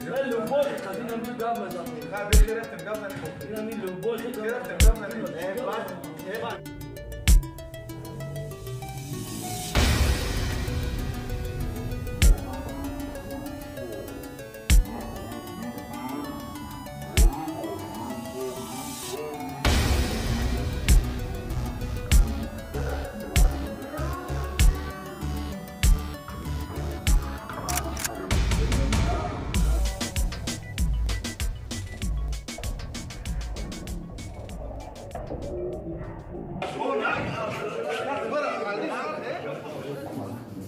من لوبول خلينا من قبل خابر گرفتم قبل خلينا من لوبول گرفتم قبل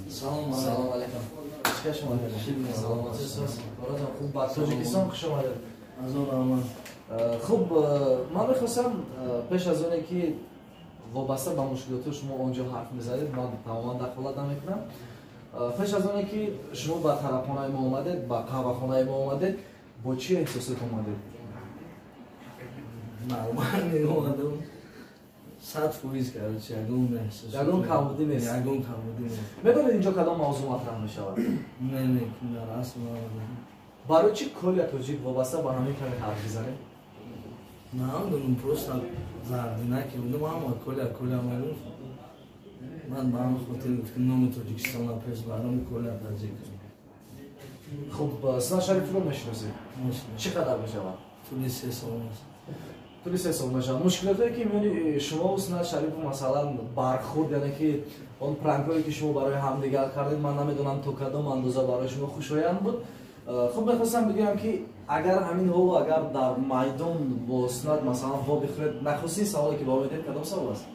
سلام علیکم. چیکار شما دارید؟ سلامتی است. برادر خوب با تاجیکستان خوش آمدید. از اون آمد. خوب من می‌خواستم پیش از اونی که وابسته به مشکلات شما اونجا حرف می‌زدید من تماما دخالت نمی‌کنم. پیش از اونی که شما به طرفخانه ما اومدید با قهوه‌خانه ما اومدید با چه احساسات اومدید؟ معلومه اومدم. 100% کرد چه یگون احساس. یگون کامودی نیست. یگون کامودی نیست. می‌دونید اینجا کدام موضوع مطرح می‌شود؟ نه کنار اصلا برای چی کلی توجیه وابسته با همین کمی حرف می‌زنید؟ نه اون پروست زردی نکردم اما کلی معلوم من با هم خاطر گفتم نام تاجیکستان پس برام کلی تاجیک خب سنا شریف رو میشناسید؟ چقدر می‌شود؟ طول 3 سال است. طول 3 سال میشه. مشکلاتی که می‌بینی شما و سنا شریف مثلا برخورد یعنی که اون پرانکایی که شما برای هم دیگر کردید من نمیدونم تو کدام اندازه برای شما خوشایند بود. خب می‌خواستم بگم که اگر همین هو اگر در میدان با سنت مثلا وا بخرید نخستین سوالی که با میدید کدام سوال است؟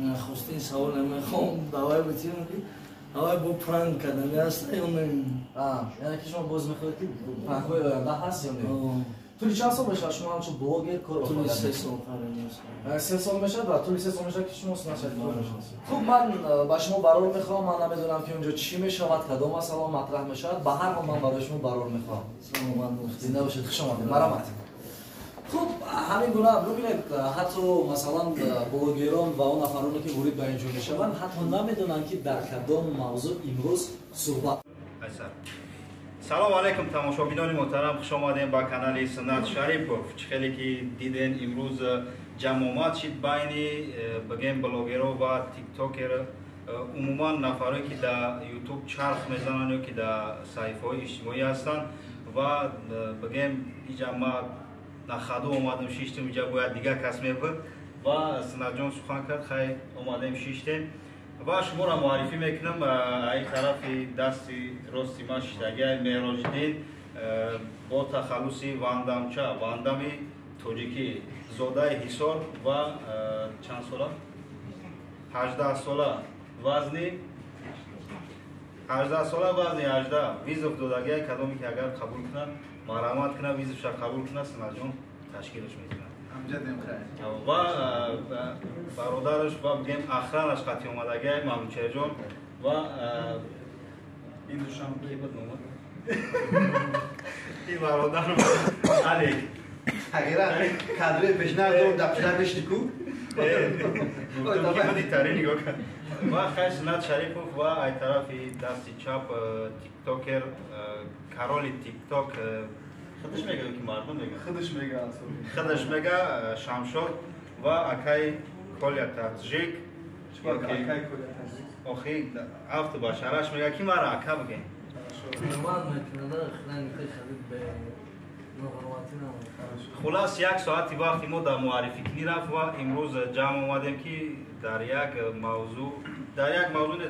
نخستین سوال نمیخوام دعوای بتیم که هوای با پرانک کردن است یا نه؟ یعنی که شما باز می‌خواهید که پرانک‌های آینده هست یا نه؟ طول چند سال میشه شما همچون بلاگر کار طول 3 سال قرار است. 3 سال میشه و طول 3 سال میشه که شما سنا شریف رو میشناسید. خب من با شما برای میخوام من نمیدونم که اونجا چی میشود کدام مسئله مطرح میشود به هر حال من برای شما برای میخوام. سلام زنده باشید خوش آمدید مرحمت. خب همین گونه ببینید حتی مثلا بلاگران و اون نفرانی که ورود به اینجا میشوند حتی نمیدونن که در کدام موضوع امروز صحبت. سلام علیکم تماشابینان محترم خوش آمدین با کانال سنت شریفوف. خیلی که دیدین امروز جمع آمد شد بین بگیم بلاگرها و تیک توکر عموما نفرایی که در یوتیوب چرخ میزنن و که در صفحه های اجتماعی هستن و بگیم اینجا ما نخدو اومدم شیشتم اینجا باید دیگه کس می بود و سنت جان سخن کرد خیلی اومدیم شیشتم و شما را معرفی میکنم این طرف دستی راستی ما شیشتگی مهراجدین با تخلصی واندمی توجیکی زوده حصار و چند ساله؟ 18 ساله وزنی 18 ویزف دادگی کدامی که اگر قبول کنن مرحمت کنه ویزفش قبول کنه سنا جان تشکیلش میکنه و برادرش و بگیم اخرانش قطعی اومدگی مامچه جان و این دوشم کی بود نامه؟ این برادر علی حقیقت کادر پیشنهاد دادم در پیشنهادش نیکو گفتم که من تاری نگاه کنم و خیلی سنت شریفوف و این طرفی دستی چپ تیک توکر کارول تیک توک خودش میگه که مردم میگه خودش میگه شمشاد و اکای کولیا تاجیک آخی افت باشرش میگه کی مرا اکا بگه خلاص یک ساعتی وقتی ما در معرفی کنی رفت و امروز جمع اومدیم که در یک موضوع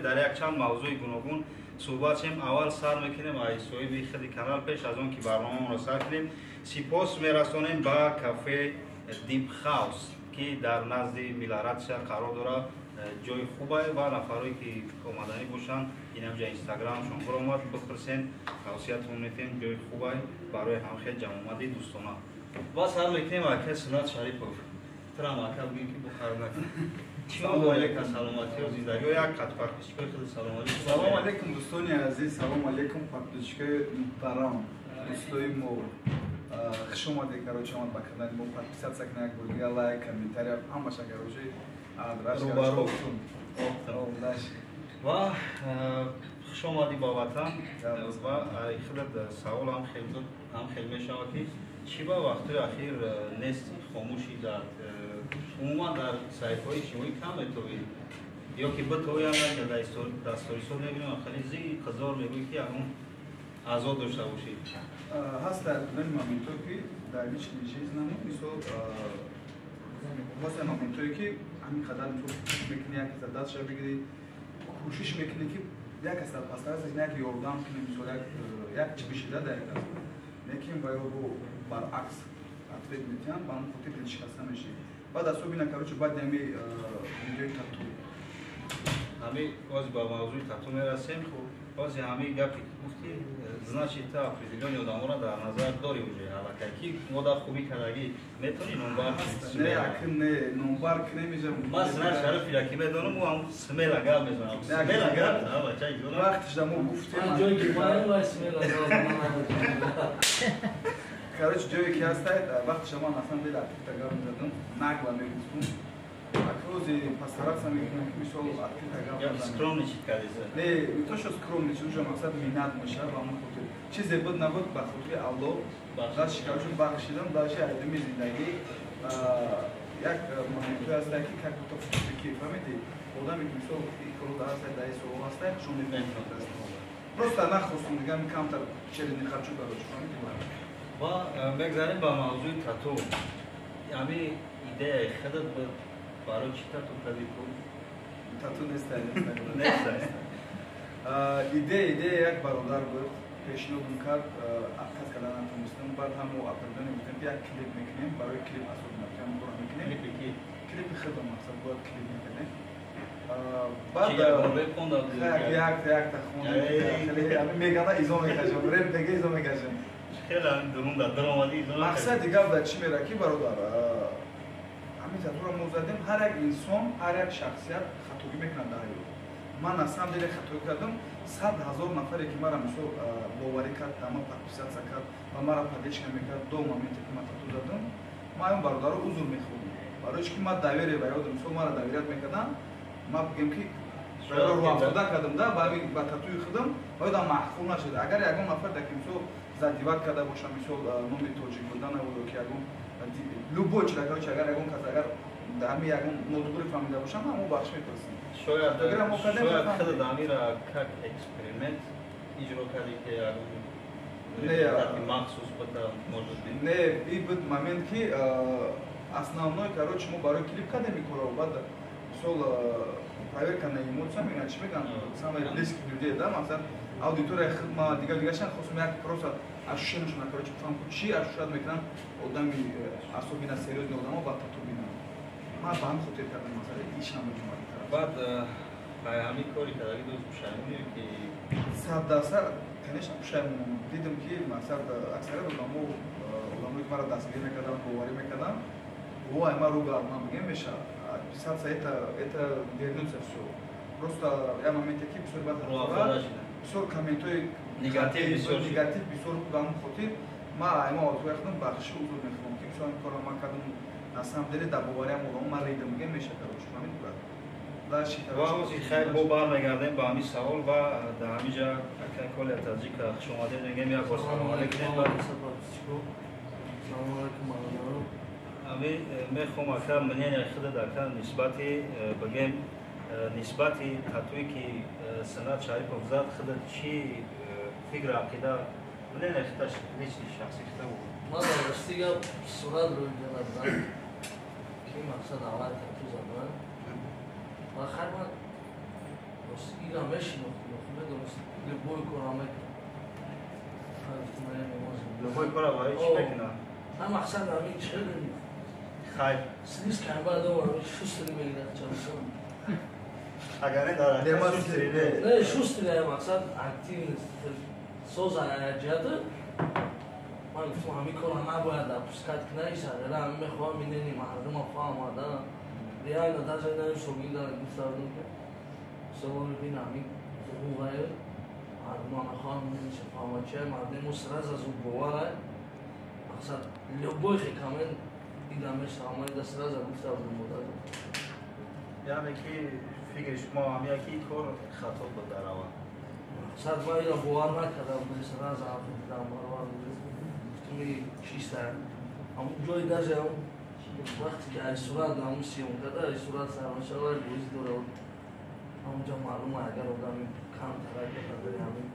در یک چند موضوع گوناگون صحبت شیم. اول سر میکنیم ای صاحبی خیلی کانال پیش از اون که برنامه رو سر کنیم سپاس میرسونیم با کافه دیپ هاوس که در نزد میلارت شهر قرار داره. جای خوبه و نفرایی که اومدنی باشن این همجا اینستاگرامشون برو اومد بپرسین توصیه‌تون میتیم جای خوبه برای هم خیلی جمع اومدی دوستانه و سر میکنیم اکه سنت شریفوف ترام اکه بگیم که بخار نکنیم سلام علیکم سلامتی و زندگی و یک قد پاکشکای خود سلام علیکم دوستانی عزیز سلام علیکم پاکشکای محترم دوستای مو خوش اومدید کراچی اومد با کردن مو подписаться к нам گوگل لایک комментарий همش کراچی روبارو و خوش آمدی با وطن و خودت سوال هم خیلی میشود که چی با وقتی اخیر نیستی خاموشی در عموما در سایت های اجتماعی کم توی یا که به توی هم که در استوری سو نبینیم خیلی زی خزار میگوی که اون آزاد داشته باشید هست در این مومنتو که در هیچ چیز نمون مثل واسه مومنتوی که همین قدر تو میکنی یک دست شو بگیری کوشش میکنی که یک از پاسدار از اینکه یوردام کنی مثل یک چی بیشتر در یک است لیکن باید رو برعکس اتفاق میتیان با اون خودی دلش خسته میشی بعد از صبح نکردی بعد همی ویدیوی تاتو همی باز با موضوع تاتو میرسیم خب باز همی گپی گفتی значит та определённый одамора дар назар дори уже алака ки модар хуби караги метони номбар не акин не номбар кремижам мас на шараф я ки медонам ам смела гал мезанам смела гал ава чай зона вақтиш да мо гуфтем ҷои ки ман ва смела гал короче ҷое ки ҳастад вақтиш ман асан дил активта гал мезадам нагла мегуфтум акрози пастараца мекунам ки мисол активта гал мезанам скромничать кадиса не то что скромничать уже мақсад минат мешав ва мо хотир чизе буд набуд ба хотири алло даст шикаршон бахшидам даже айдами зиндагӣ як моментҳое ҳастад ки как будто фикӣ фаҳмидӣ одаме ки мисол икро даҳастад даи суол ҳастад шон мефаҳмад просто нахостум дигар камтар черини харчу барош фаҳмидӣ ва мегзарем ба мавзӯи тату яъни идеяи худат буд барои чӣ тату кардӣ тату нестад идея як бародар буд пешниҳодм кард отказ кардан натонистам баъд ҳамо апардани гуфтем ки як клип мекунем барои клип асоби накам кора мекунем клипи худам мақсад бояд клип мекунем як тахон мегана изо мекашам реп дега изо мекашам мақсад дигар дар чӣ мера ки бародар ҳамин татура мо задем ҳар як инсон ҳар як шахсият хатоӣ мекунад дар ҳаёт ман аз ҳам деле хатоӣ кардам 100,000 нафаре ки мара мисол боварӣ кард дама подписатсия кард ва мара поддержка мекард до моменте ки ман тату задам ман ҳам бародаро узр мехоҳам барои чӣ ки ман доверие ба ёд мисол мара доверият мекардам ман бигем ки роҳафзода кардам да ба татуи худам оёдам маҳқул нашуда агар ягон нафар даки мисол задиват карда бошам мисол номи тоҷик будана ё ки ягон любой чиз агар ягон кас агар ҳамин ягон нодугури фаҳмида бошам ҳамо бахш мепурсам шояд худат амира как эксперимент иҷро кардӣ ки ягон махсус буда может бит не и буд момент ки основной короче мо барои клип кардем и кора баъд мисол проверка на эмоция мегӯянд чӣ мегӯянд самое близкие людей да мақсад аудитория хидма дигаршан хостум як просто ашушенашона короче фаҳм ку чӣ ашушат мекунанд одами асобина серёзни одамо ба тату бинанд ман ба ҳам хотир кардам масъала иш намуҷумад баъд ба ҳамин кори кардаги дӯст пушаймонӣ ки 100%, конечно, пушаймонам дидам ки мақсад аксарият одамое ки маро дастгирӣ мекарданд боварӣ мекарданд вой ман ругал ман бигем меша писаться это вернуться всё просто я моменте ки бисёр баъд бисёр комментҳои негатив бисёр ба ҳамин хотир ман аймо отоя худам бахши узр мехоҳам ки бисёр ин корро ман кардам на самом деле дар бовариам одамо ман рида мегем меша карош ҳамин бурад خیر با برمیگردیم با همین سوال و در همینجا کل تاجیک خوش اومدید میگم یک بار سلام علیکم همین میخوام که منین خود دکتر نسبتی بگیم نسبتی تطویی که سنت شریف افزاد خود چی فکر عقیده منین خودش نیستی شخصی خود بود ما درستیگه صورت روی جلدن که مقصد اول تطوی زدن آخر من ایران میشناختم درست لبوی کارامه لبوی کارامه چی میکنم؟ هم مقصد همین چه داریم؟ خیر سلیس کنه بعد دوباره شوستری میگیرد چند اگر نداره شوستری نه شوستری مقصد اکتیو نیست سوز جهت من گفتم همین کار نباید پسکت کنه ایسا همین میخوام میدونی مردم افهم آده реально даже на шогида гуфтардум ки саволи бинами хугае мардуманахон шафамача мардему сразу аз бовара мақсад любой хикамен идамеш амайда сразу гуфтардум модад яъне ки фикри шумо ҳам яки кор хато буд дар аввал صد مایی را باور نکردم مثلا ضعف دیدم باور گفتمی چیست همون جای داشتم وقتی که از صورت همون سیمون داده از صورت سرمانشه های بویزی دوره همونجا معلومه اگر آدمی کم ترک داره همین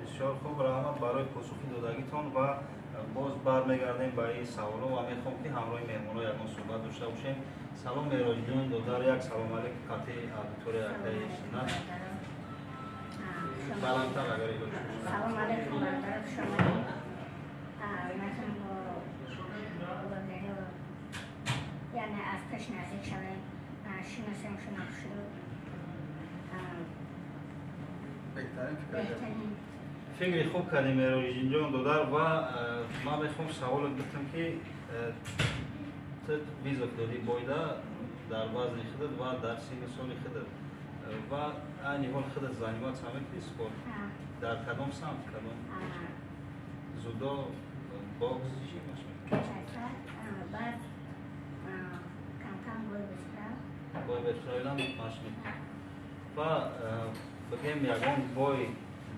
بسیار خوب رحمت برای پاسخی دادگیتان و باز برمیگردیم به این سوالو و میخوام که همراه مهمون‌ها یکم صحبت داشته باشیم. سلام مهراج جون دادار یک سلام علیک قطعی آدیتوری اکای سنت بلندتر اگر ایلو سلام علیکم برادر شما مثلا با یعنی از پیش نزدیک شده شناسیم شما شد بهترین فکری خوب کردیم مهراج جون دادار و من میخوام سوال بکنم که تو ویزا دادی بایده در وزن خودت و در سن سال خودت و این حال خودت زنیمات همه که سپورت در کدام سمت کدام زودا باکس چی باشه بعد کم کم بای بسرائیلم ماشین و بگیم یکم بای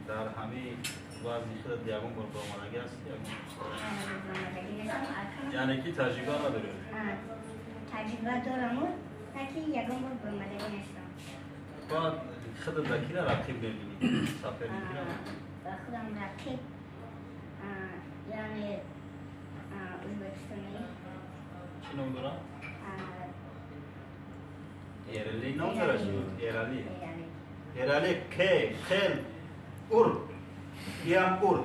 در همه وزن خودت یکم بار برامانگی است یعنی که تجربه نداری؟ تجربه دارم که یکم بار برامانگی نیستم و خودت در کی رقیب می‌بینی؟ سفر می‌کنی؟ خودم رقیب یعنی ازبکستانی چی نام دارم؟ ایرالی نام داره چی؟ ایرالی که خیل ار کیم ار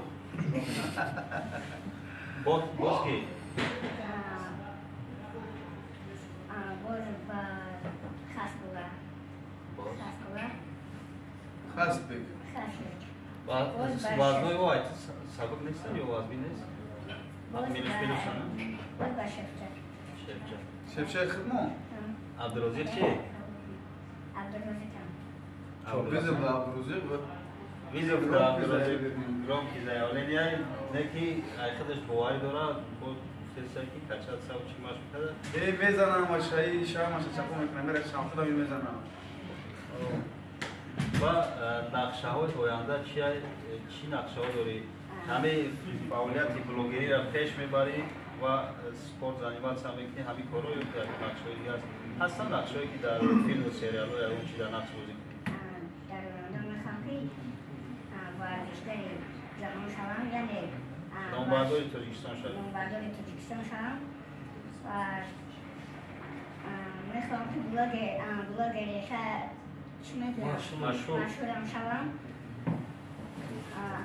باز کی؟ باز با خاص خاص بگو وزنای وای سبک نیستن یا وزنی نیست؟ میلیش میلیشن؟ باز با شفچه شفچه خدمه عبدالرزیق چی؟ عبدالرزیق ویزا با عبدالرزیق ویزا با عبدالرزیق گرام کی زیالین یای نکی خودش بواری داره بود کسی که کچات ساو چی ماش میکنه ای میزنم ماشایی شام ماش چاقو میکنم میره شام خدا میزنم و نقشه های آینده چی نقشه ها داری؟ همه فعالیت بلوگری را پیش میبری و سپورت زنیمات هم که همین کارو یا نقشه های دیگه هست هستن نقشه هایی که در فیلم و سریال ها یا اون چی در نقش بازی کنی؟ در میخوام که ورزشگاه زمان شوم یعنی نامبرداری تاجیکستان شد نامبرداری تاجیکستان شوم و میخوام که بلاگری چی میگم؟ مشهورم شوم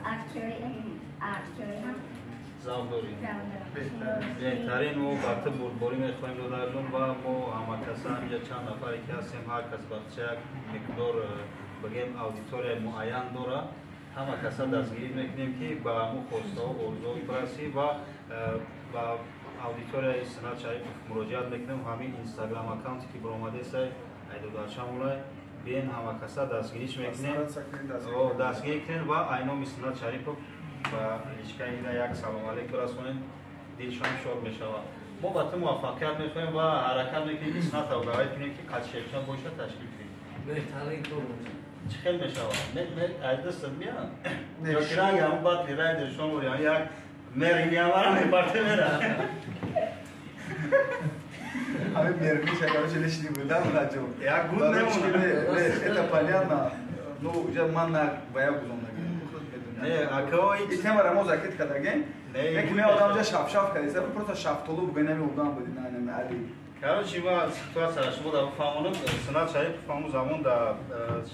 اکتوری هم زاو داری بهترین و وقت بردباری میخوایم دادرجون و ما همه کسان یا چند نفری که هستیم هر کس بچه یک مقدار بگیم آدیتوری معین داره همه کسا دستگیری میکنیم که به همون خواسته و ارزوی برسی و آدیتوری سنت شریف مراجعت میکنیم همین اینستاگرام اکانتی که برآمده است ایدودارشم اولای بیاین همه کسا دستگیریش میکنیم دستگیری کنیم و اینام سنت شریف و هیچکه اینا یک سلام علیک برسونیم دیلشان شاد میشود ما با تو موفقیت میخوایم و حرکت میکنیم سنت رو باید کنیم که قد شیفشان باشه تشکیل کنیم بهترین کار بود چه خیلی میشود از دستم میان یا که رنگ همون باید لیرای درشان بود یا یک مرینی همارا میپرته میره همه مرمی شکرش نشنی بودم راجو یک گود نمونه ایتا پالیان نو جا من باید بودم نه اکوی ایتیم را زاکت کردگیم یکی می آدم جا شاف کردی سر پروتا شاف طولو بگه نمی بودم بودی نه علی Короче, ситуация шла, да, фамоном, сенат шариф фаму замон да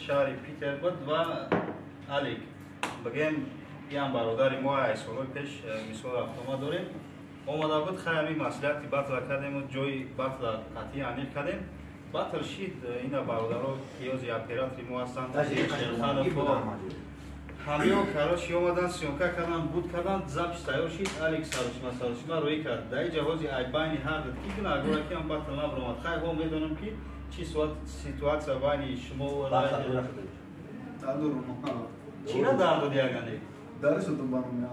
шари Питер بود و алик. بگیم یان برادری ما ای سال پیش مثال автомат داریم. اومده بود خیلی مسئولیتی بطل کردیم و جای بطل قطعی انیل کردیم. بطل شید اینا برادرها کیازی اپراتوری ما هستند. همه کاراش اومدن سیونکا کردن بود کردن زبش تیار شید الک سرش روی کرد دای جوازی ای بین هر دو کی کنه اگر کی هم بطل نبرم خیلی هم میدونم که چی سیتواسیا بین شما و چی را درد دیگه داره شدم بانم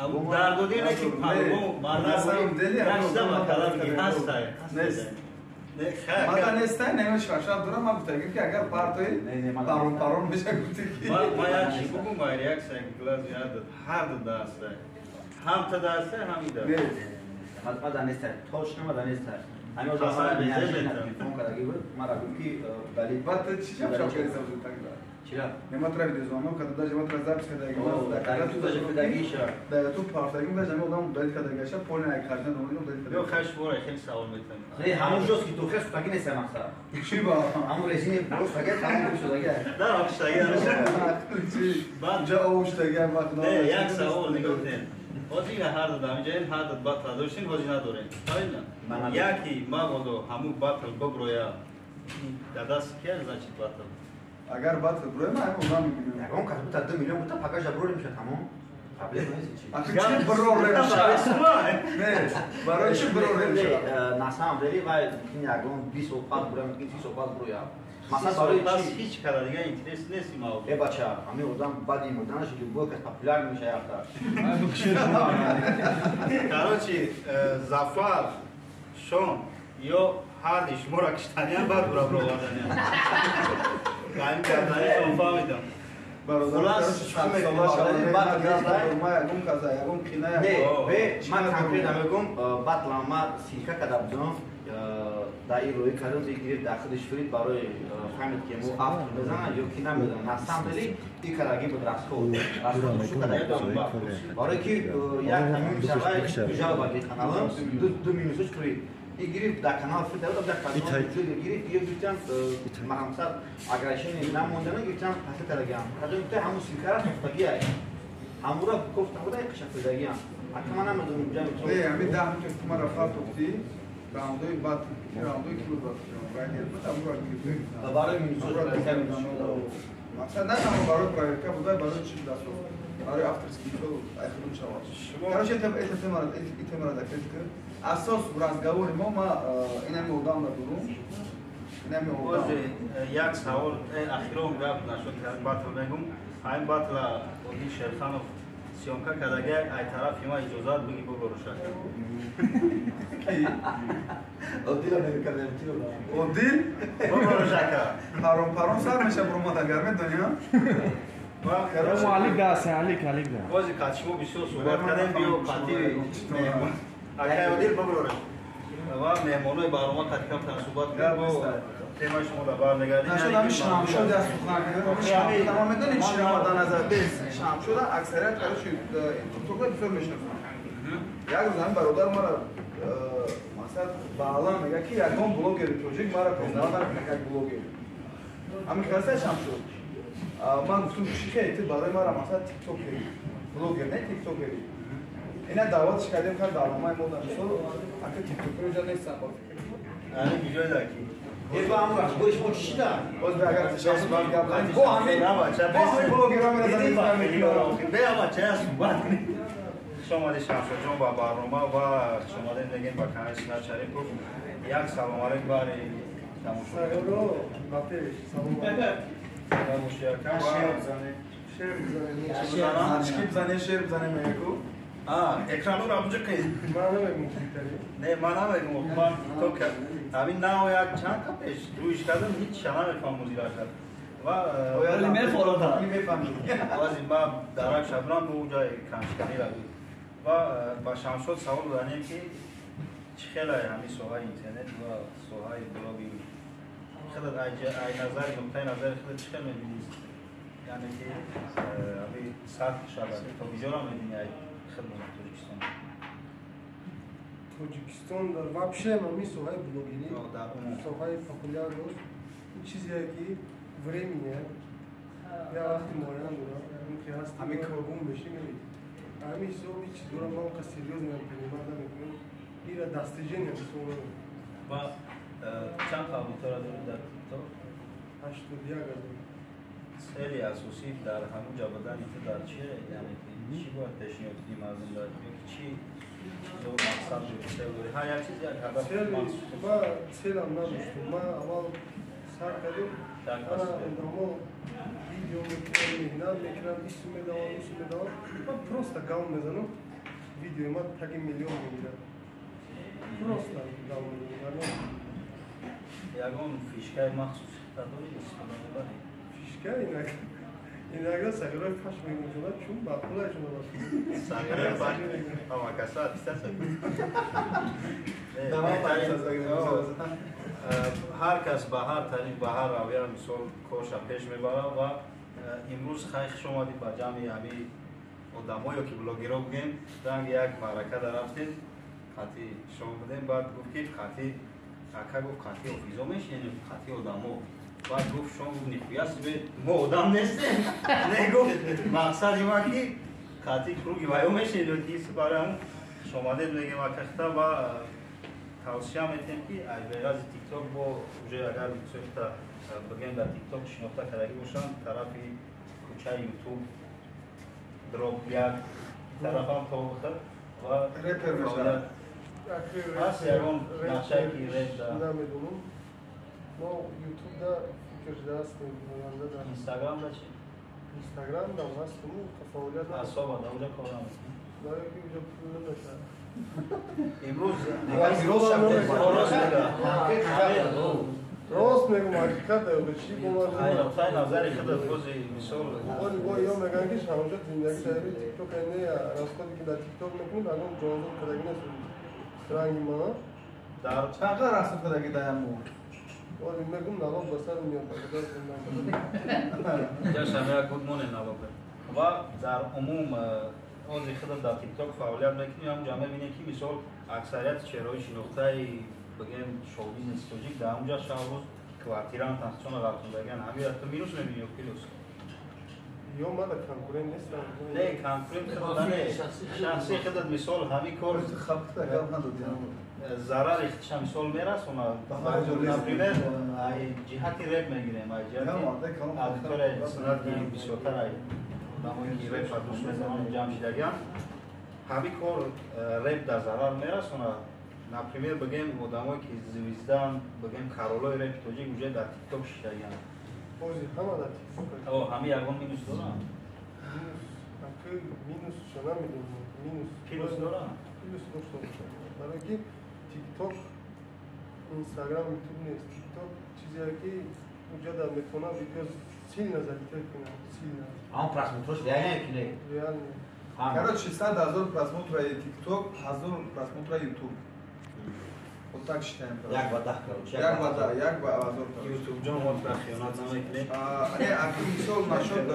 ام درد دیگه که پرو مردم داشته ما کلام کی هست Мада нестай, немешка, шаб дурам, ма гуфтагим ки агар партои парон меша гуфти ки. Ма як чӣ бугум ба реаксия класс яд ҳар ду даста. Ҳам та даста, ҳам ида. мада нестай, точно мада нестай. Ами оза ҳара телефон кардаги буд, мара гуфт ки бали Бат чӣ шаб карисам тагда. чира? Нематра видеозвонок када даже матра запис кадаги. Даги ту даже педагогиша. Да, ту партагим даже ме одам удалит кадагаша, поле ай кардан одам удалит Ё кадагаша. хаш бора хел савол метам. Не, ҳамун ҷост ки ту хес таги нестай мақсад. Чӣ ба? ҳамун резини бош таги тамом шудаги. Дар офиштаги Чӣ? Ҷа овуштаги вақт не як савол нигоҳ кунед. ҳозир ҳар ду дамиҷаин ҳар ду батл доштин ҳозир надорем. Ҳавина. Яки мабодо ҳамун батл буброя. Дадаст ки значит батл. Агар батл броя ма одам мебинам. Ягон кас бута 2 миллион бута пакажа брори меша тамом. Проблема нест чи. Ахи чӣ броре меша? Не, барои чӣ броре меша? На самом деле вай ягон 20 сол пас броя, 30 сол пас броя. Масалан барои Бас чи? ҳеҷ кара дига интерес нест имау. Бача, ҳамин одам баъди мудданаш ки бо кас популяр меша яфта. Короче, Зафар, Шон, ё ҳарди шуморо киштаниям баъд бура бироварданиям. Ҳамин кардани шон фаҳмидам. Не, бе ман конкретно мегум батла ма сика када будам дар ин рӯи кардам гирифт дар худи шурид барои фаҳмид ки мо авто безана ё ки намедонам. На самом деле ин кадаги буд расход шу кадаги барои ки як ҳамин шавай бужава ба каналам 2 минус шурид и гирифт дар канал фида дам дар канал гирифт ё гифтам мақсад агрешини намондана гифтам паси кадагиам кадом та ҳамун сикара тагия ҳамура гуфтам буда қиша кадагиам акма намедонам ҷами то не ами дам ки тумара фат гуфти раундои бат раундои ки буд барои минус мақсад не тама барои проверка буда барои чӣ даст барои авторски то айхрун шавад короче эта темара закрит кар асос разговори мо ма инами одам надурум инами одам як савол ахиром гап нашуд батл мегум ҳамин батла Одил Шерханов сёмка кадаги ай тарафи ма иҷозат биги бубороша Одил америкада Одил буборошака парон сар меша бурмад агар медонӣ алик даст алик да бози качимо бисёр суҳбат кардем биё қатӣ меҳмон акай Одил буборош ва меҳмонои барома қатикам тан суҳбат кунем бо темаи шумо да бармегардем шамшуд аст сухан тама медонед чӣ омада назар без шамшуда аксарият кароши тиктокда бисёр мешинасам як рӯз ҳамин бародар мара масалан баълан мега ки ягон блогери тоҷик мара пезнавад як блогер ҳамин хасай шамшуд ман гуфтум чӣ хети барои мара масалан тиктокери блогер не тиктокери ина даъватш кардем кар даромаи мо дар мисол ака тиктокери ҷа нестам ҳамин биҷой даки Eba amra, boş boş işler. боз бе агар тишас бар гап бо ҳамин блогера меразам бе ама чая суҳбат кунем шомади шамшодҷон ба барнома ва шомаде мегем ба канали Синат Шарипов як салом алейк бари ки бизане шер бизане меку экранро амҷо ки не ман намегум ман ток ҳамин нао як чанд ка пеш рӯиш кардам ҳеч шанамефам музираша ва баъзи ма дарак шабрам бу ҷои камшиканӣ равӣ ва ба шамшод савол доданем ки чӣ хелае ҳамин соҳаи интернет ва соҳаи блоги хеле ай назари нуқтаи назари хеле чӣ хел мебинӣ яъне ки ҳамин сахт шавад то куҷоро мебинӣ ай хидмати Тоҷикистон Тоҷикистон дар вообще ҳамин соҳаи блогерӣ соҳаи популярност чизе ки времени я вақти муайян дорам ки ҳаст ҳамин кабум беши ҳамин ҳисоб ҳеч чиз дорам ман ка серьёзно принимат намекунам ира достижение ҳисоб надорам ва чанд аудитора доред дар тикток 81 цели асосӣ дар ҳамун ҷа будани ту дар чие яъне ки чӣ бояд пешниҳод кунӣ мазмун дорад ё ки чӣ зо мақсад цел дорӣ ҳар як чиз як ҳадаф ма целам надоштам ма аввал сар кардем ана индамо видео мекунам меҳнат мекунам исм медавам исм медавам ма просто гав мезанам видеои ма таги миллион мегирад просто гав мезанам ягон фишкаи махсуси дадори истифода мебаред? Фишка инагра сагираи паш мегӯшонад чун бақулашона сагираи паш амакасад истасад ҳар кас ба ҳар тариқ ба ҳар равия мисол корша пеш мебарад ва имрӯз хайх омадид ба ҷамъи ҳами одамое ки блогеро бугем ранг як маърака дарафтем қати шумо будем баъд гуфт ки қати ака гуфт қати офизо мешинем қати одамо баъд гуфт шумо гуфт нихуясибе мо одам нестем не гуфт мақсади ма ки қати круги ваё мешинем ки барам шомадед мегем акахта ва тавсия метем ки айбеғази тикток бо уже агар бисофта бигем дар тикток шинохта кардаги бошанд тарафи кӯчаи ютуб дроп як тарафам тобухта ва репер мешавад. ҳаст ягон нақшае ки реп да намедонам мо ютубда фикршуда ҳастем дар инстаграмда чи инстаграмдам ҳастему фаъолият асоба да уҷа кор намекунем дарки уҷа пул намешавад имрӯз рост мегум ҳақиқат чи ноқтаи назари худат бози мисол ё мегӯянд ки ҳамаҷо зиндаги шаҳри тикток не расходе ки дар тикток мекунед агон ҷозиб кардаги нест ранги мана дар чақа расм кардаги даяму оли мегум налог ба сар меёд ҷашамя гудмоне налога ва дар умум ози худат дар тикток фаъолият мекунем ҳамҷа мебинем ки мисол аксарияти чеҳраҳои шинохтаи бигем шоҳбизнеси тоҷик дар ҳамҷа шаҳрӯз квартиран танқичона рафтандагиан ҳамира ту минус мебинӣ ё плюс ё мада конкурент нестам не конкурент худат не шахси худат мисол ҳамин кор зарари худша мисол мерасонад например ай ҷиҳати реп мегирем ай ҷиҳати аудиторияи санат ки бисёртар ай одамое ки репа дӯст мезананд ҷамъ шидагиан ҳамин кор реп дар зарар мерасонад например бигем одамое ки звиздан бигем каролои репи тоҷик уже дар тикток шидагиан бози ҳама дар тикток ҳамин ягон минус доранд минусшо намедонам плюс доранд плюс дошта бошад барое ки тикток инстаграм ютуб нест тикток чизе ки уҷа дар метавонад видео сильно залитать кунад сильно просмотрош реально ки не реально короче 100 000 просмотраи тикток 1000 просмотраи ютуб вот так считаем як вада короче як вада як ба 1000 ютубҷон отра хиёнат намекунед не аки мисол нашуд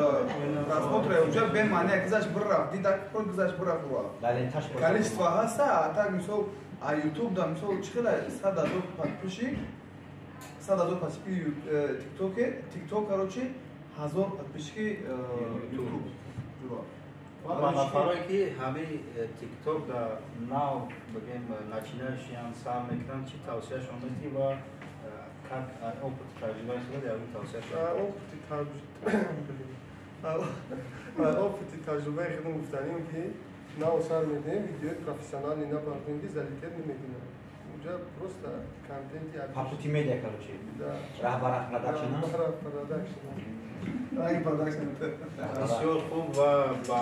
просмотраи уҷа бемаъния гузашт бирафт дида ко гузашт бирафт даленташ количество ҳаста а так мисол а ютуб да мисол чӣ қадар 100 000 подписчик 100 000 подписчики тиктоке тикток короче 1000 подписчики ютуб ба нафарое ки ҳамин тикток дар нав бигем начинаашиян сар мекунанд чӣ тавсияшон медиҳӣ ва как опыти таҷрибаи худат ягон тавсияшон опыти таҷрибаи худам гуфтанем ки нав сар медиҳем видеои профессионале напардем ки залитет намекунад уҷа просто контенти папути медиа короче раҳбарат продакшн бисёр хуб ва ба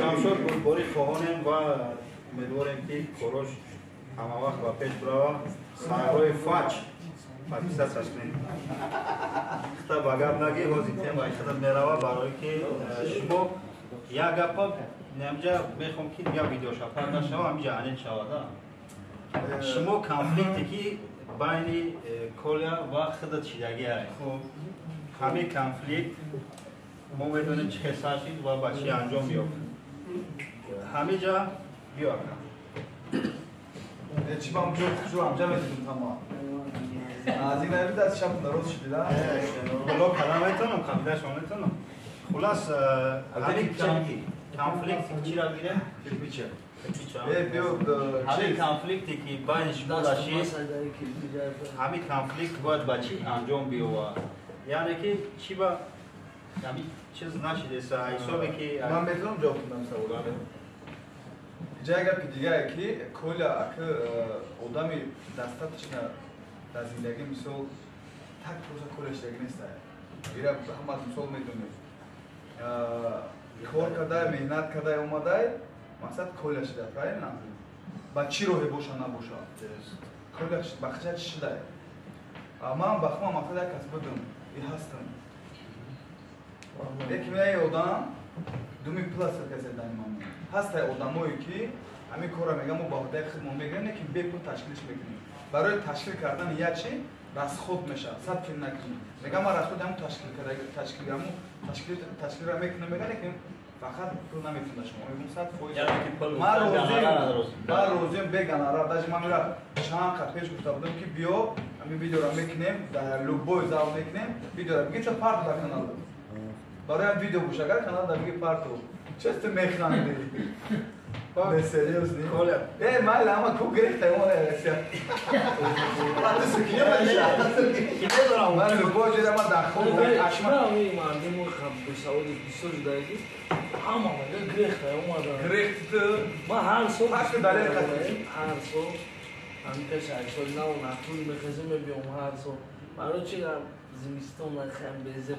шамшод бурборӣ хоҳонем ва умедворем ки корош ҳама вақт ба пеш бурава сайрои фач подписатсияш кунед хта ба гап нагӣ ҳозир темаи худат мерава барое ки шумо як гапа намҷа мехоҳам ки як видеошапа нашава ҳамҷа анет шавада шумо конфликте ки байни коля ва худат шидагия ҳамин конфликт мо медонем чӣ хеса шид ва ба чӣ анҷом ёфт ҳамин ҷа биё چی با اونجا خوشو همجا میتونم تمام از این نوید از شب درست شدیده بلا کلام ایتونم کامده شانیتونم خلاص همین کانفلیکتی چی را میره؟ کلپیچه بیو همین کانفلیکتی که بین شما داشتید همین کانفلیکت باید با چی انجام بیوه یعنی که چی با همین چیز نشده سا حسابی که من میتونم جواب بدم سوالات جای گپ دیگه که کل اگه آدمی достаточно در زندگی مثل تک روزا کلش دیگه نیست ایرا همه مثال میدونید کار کردای مهنت کردای اومدای مقصد کلش ده правильно با چی روحی باشه نباشه کلا بخشش شده اما بخوام مقصد کسب بدم ای هستم یک میای آدم دومی پلاس کسی داریم هست آدمایی که همین کارا میگم و با خدای خدمت میگن که بپول تشکیلش میکنیم برای تشکیل کردن یه چی راست خود میشه صد کم نکنیم میگم ما راست خود هم تشکیل را میکنم میگن که فقط پول نمیتونه شما میگم صد فویز ما روزیم بگن آره داشت ما میرم چند خط پیش گفته بودم که بیا همین ویدیو را میکنیم در لوبوی زاو میکنیم ویدیو را بگیم چه پارت در کانال برای هم ویدیو گوش اگر کانال در بگیم پارتو چست میخنده به سریوس نی مال اما کو گرفته اون رسیا پاتو سکینه کی دارم من لوبوی جدا ما داخل اشما می ماندیم و خب بساوی بسوج دایی اما گرفته اون گرفته ما هر صبح هر دلیل هر صبح هم که شاید نه اون طول می‌خزم بیام هر صبح برای چی زمستون خم بزه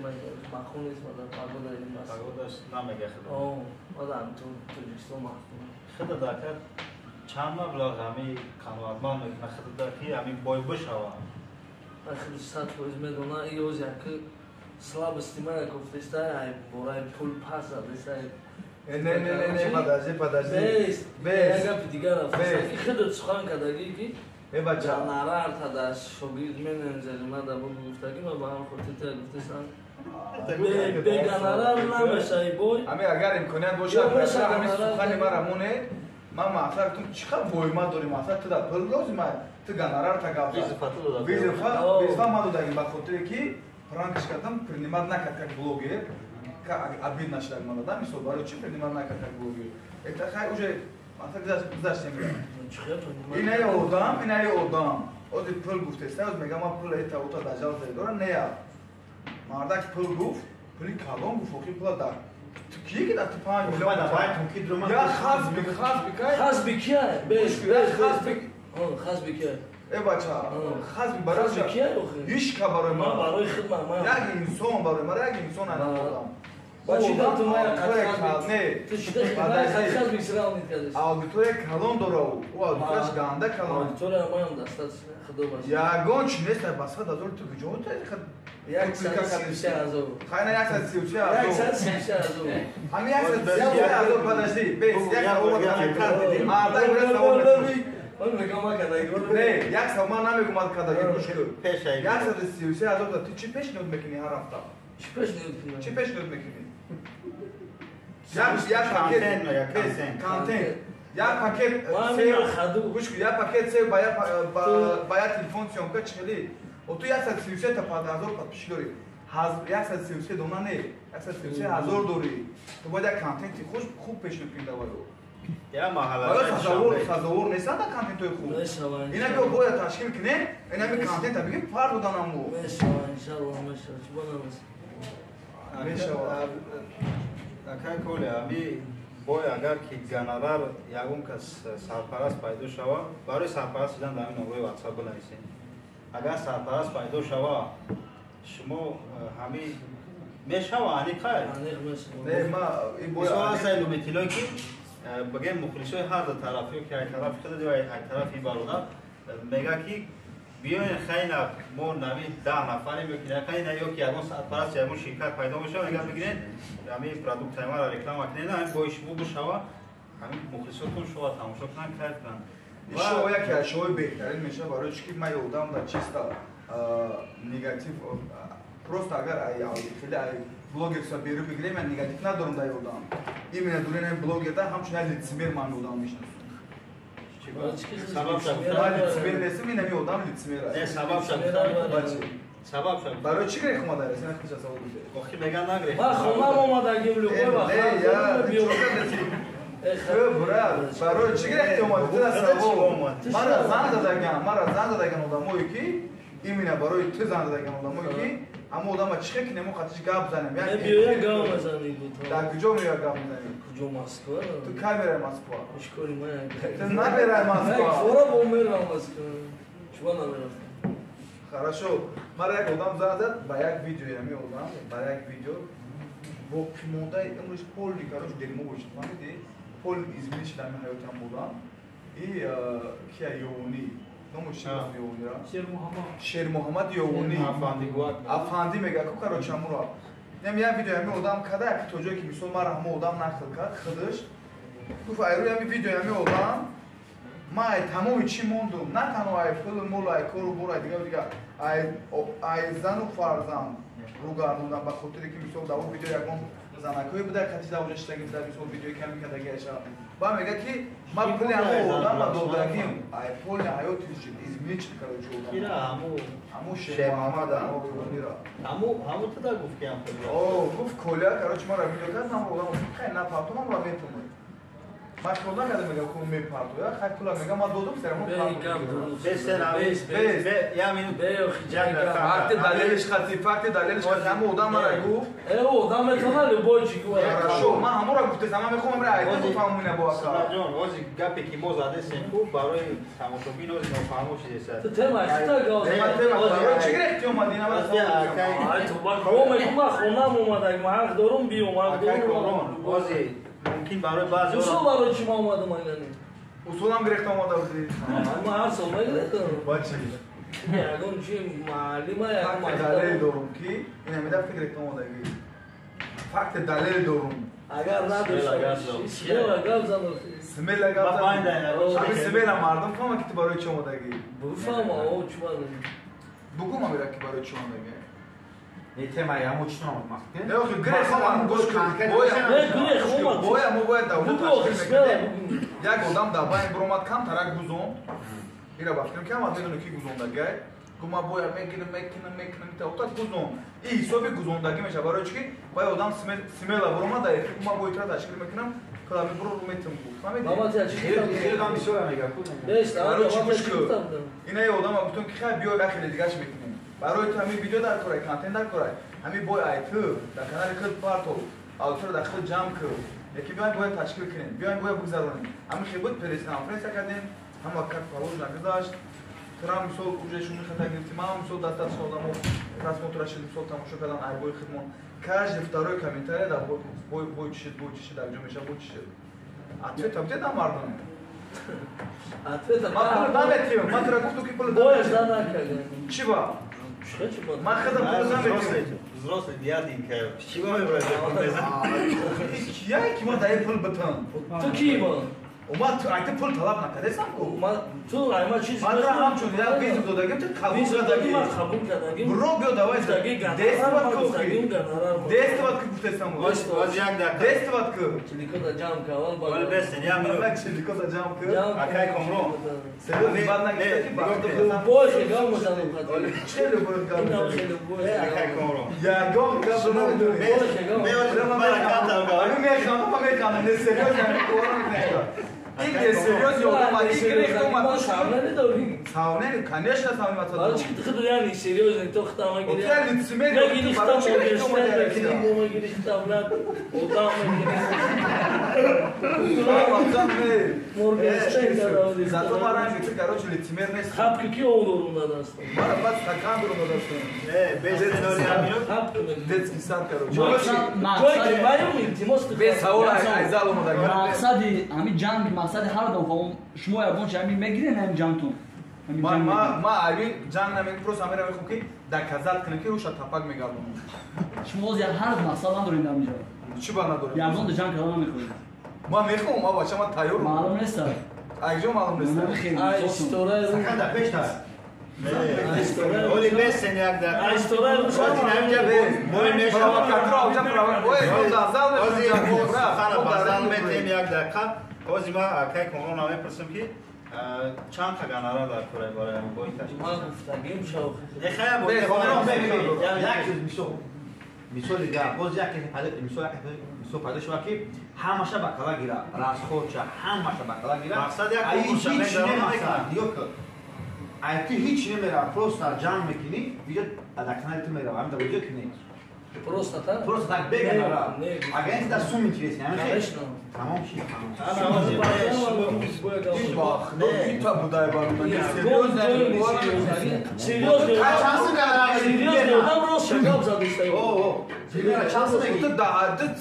ما خونیست ما در پاگودا این باس پاگوداش نمیگه خدا آدم تو زمستون مخون خدا دکتر چند مبلغ همی کانوادمان میکنه خدا دکی همی بای بشوا خیلی صد فوز میدونه ایوز یکی سلاب استیمال گفتسته ای برای پول پاس دسته نه подожди я подигара фасаки хедот сухан кадаги ки бача жанарар тадаш шогирд менеджер мада бу гуфтаги ма ба ҳам хотита гуфтасан беганарар намешай бой ами агар имконият бошад ами сухани мара моне ман маъсар ту чӣ қадр боима дорӣ маъсар ту дар пул лозима ту ганарар та гап визифа ма додагим ба хотире ки пранкш кардам принимат накард как блогер обид нашла мана мисол барои чӣ принимат накард как блогер это хай уже маъсар гузаштем инаи одам ози пул гуфтеста оз мегам ма пул эта ута дажал дора нея мардак пул гуфт пули калон гуфт охи пула дар ту кие ки дар ту 5 миллион я хазби кия хазби кия бача хазби барои ишка барои ман барои хидмат ман як инсон барои ман як инсон анадам бачида ту мая не ту шида хазби сирал ниткадеш аудитория калон дора у аудиторияш ганда калон аудитория маям дастаточно худо баш ягон чи нест ба 100,000 ту куҷо то хайна 133,000 ҳами 133,000 подожди бес он мегама кадаги не як савма намегум аз кадаги гӯш кӯ 133,000 ту чӣ пешниҳод мекунӣ ҳар ҳафта чӣ пешниҳод мекунӣ як контент як пакет гӯш кӯ як пакет сев ба як телефон сёмка чили ту 133 000 подписчик дорӣ 133 дона не 133,000 дорӣ ту бояд як контенти хуб пешниҳод кунӣ даваро я маҳалла сазовор несан да контентои хуб ина биё бояд ташкил кунем ина би контента бигим фарқ доданаму акай коле ами бой агар ки гонорар ягон кас сарпараст пайдо шава барои сарпараст шудан дар ҳамин номрои ватсап бинависем агар сарпараст пайдо шава шумо ҳами мешава аниқай мисол ҳастаи луметилое ки бигем мухлисои ҳар ду тарафио ки ай тарафи худо ва ай тарафи бародар мега ки биёин хайна мо нави 10 нафаре мекунем хайна ё ки ягон сарпараст ягон ширкат пайдо мешава мега бигирен ҳамин продуктаи мара реклама кунед бои шумо бишава ҳамин мухлисотон шува тамошо кунанд кайф кунанд шоу яке аз шоуи беҳтарин мешава барои чӣ ки ман ёдам дар чиста негатив просто агар хеле блогерса беру бигирем ман негатив надорам дар ёдам именно дурена блогерда ҳамчун як лицемер ман ёдам мешнасам лицемер нестам ин ҳами одам лицемер сабаб барои чӣ грех омада ресен хиша савол буде охи меган нагрех ма хонам омадагим луқой ва брат барои чӣ грех омади ту савол мара зан дадаган одамое ки именно барои ту зан дадаган одамое ки ҳама одама чӣ хел кинемо хатиш гап занем биёя гап мезанем дар куҷо меоя гап мезанем куҷо москва ту кай мераи москва ишкори мая ту намераи москва фора бо мерам москва чуба намерафтам хорошо мара як одам зан зад ба як видео ами одам ба як видео бо пимодаи умриш полни карош дермо бошид фаҳмиди пол измениш дар ҳаётам будам и кия ёвони Шер Муҳаммад Ёвунӣ Афанди мега ку короче амуро нем я видео ами одам када як то ҷое ки мисол мара ҳама одам нақл кард худаш гуфт айрӯи ами видео ами одам ма ай тамоми чӣ мондум на танҳо ай пул мол ай кору бор ай дига ай зану фарзанд рӯ гардондам ба хотире ки мисол дар он видео ягон занакое буда кати завҷа шидаги буда мисол видеои ками кадагиаша ба мега ки ма пули ҳама одам ба додагим ай поли ҳаёти изменичит короче одам ҳаму Шер Муҳаммад ҳаму туда гуфт ки гуфт коля короче мара видео кард ҳама одам хай на партонам ра метумад машғул накарда мега ку мепартоя хай пула мега ма додум серамон факти далелиш хати ҳама одам мара гуфт одам метавона любойчи хорошо ман ҳамора гуфтес ама мехоҳам ра айто фаҳмуна боака ҷон ози гапе ки мо задесем ку барои тамошобин ози нофаҳмо шидеса тема чӣ гирехти омадӣ ма хонам омадаг ма ҳақ дорум биомад ози мумкин барои баъзе усул барои чӣ ма омадам айнани усулам гирехта омада будӣ ма ҳар сол мегирехтам бачи ягон чи маълима далел дорум ки инамида фикрехта омадагӣ факти далел дорум агар надоштам смела гап занам смела гап ами смела мардум фаҳма ки ту барои чӣ омадагӣ буфаҳма о чӣ мардум бугу ма мера ки барои чӣ омадагӣ Tema ya muçno olmak. Ne oldu? Grexman goş boya mo boya davlat tashkil yak odam da bay bromat kam tarak guzon. Ira bakım ki ama dedin ki guzon da gay. Kuma boya mekin ta otat guzon. İyi sobe guzon da gemeş abaro ki bay odam smela broma da kuma boy tra tashkil mekinam kala bir bro metim bu. Tamam mı? Baba tashkil Yerden bir soru mega. Beş tane ina odam butun ki khay biyo daxil digash mekin. برای تو همین ویدیو در کارای کانتنت در کارای همین بای ایتو در کانال کد پارتو آوتر در خود جام کرد یکی بیاین باید تشکیل کنیم بیاین باید بگذارونیم همین خیلی بود پریس کانفرنس کردیم هم وقت فعال نگذاشت ترام مسول اوجشون خطا گرفتیم هم مسول دست شدم و ترانسپورترش مسول تماشا کردن ای بای خدمون کاش دفترای کامنتاری در بای چی در جو میشه بای چی اتفاق تبدیل نمردم ما پول نمیتیم ما ترا گفتم که پول نمیتیم چی با ما خدم پول نمیتیم взрослый дядин ка чего мы вроде я ki ma dayı pul batan tu kim o Uma ayta pul talab nakadesam ko tu ayma çiz madra ham chun ya biz dodagim tu qabul kadagi qabul kadagi bro bio davay destvat ko destvat ko gutesam oz yak da destvat ko chiliko da jam kaval bal besten ya mi bak chiliko da jam ko akay komro selo badna ki boş gam mo zanım hadi chelo boş gam akay komro ya gam gam me bana kanta ga abi me khana ne serios yani koran ne این serios yok ama ilk reklam atmış. Savne dori. Savne конечно savne atıyor. Barış ki tıkıdı yani serios ne toxtama giriyor. Otel lütfüme yok. Ne giriştam o göster. Kim giriştam lan. Odam mı? Zato maran bitir короче лицемер не. Хапки ки олорунда даст. Мара бац стакан durumda даст. Безден орямино. Хапки детский сад короче. Джой маем интимост. Без саула айзалом да. Мақсади ами ҷанг мақсади ҳар дом фаҳм шумо ягон чӣ ами мегирен ам ҷангтон. ма ави ҷанг намек просто амира мехом ки да казат кунем ки руша тапак мегардонам. Шумо оз як ҳар мақсад надоред ам ҷо. Чӣ ба надорем? Ягон да ҷанг кардам намехоҳед. Ма мехоҳам ма бача ма тайёрам. Маълум нест. Айҷо маълум нест. Ай история сакада пешта. Оли бесен як да. Ай история шати намҷа бе. Мои меша кадро авҷа права. Ой, дазал хана базал метем як дақа. Ози ма акай комрон мепурсам ки чанд та ганара дар кораи барои бой ташкил. Ма гуфтагим шав. Дехая бо як чиз мисоли гап боз як мисол пайдо шуда ки ҳамаша ба кала гира расходча ҳамаша ба кала гира мақсад як ҳич немекунад ай ти ҳич немера просто ҷамъ мекунӣ видео дар канали ту мерава ҳамда видео ки не Просто так? Просто так беганара. Агар инти дар сум интересни, конечно. Тамом шид. Ита будай барум. Серьёзно. Серьёзно, одам рост шагаб задыштай. Серьёзно,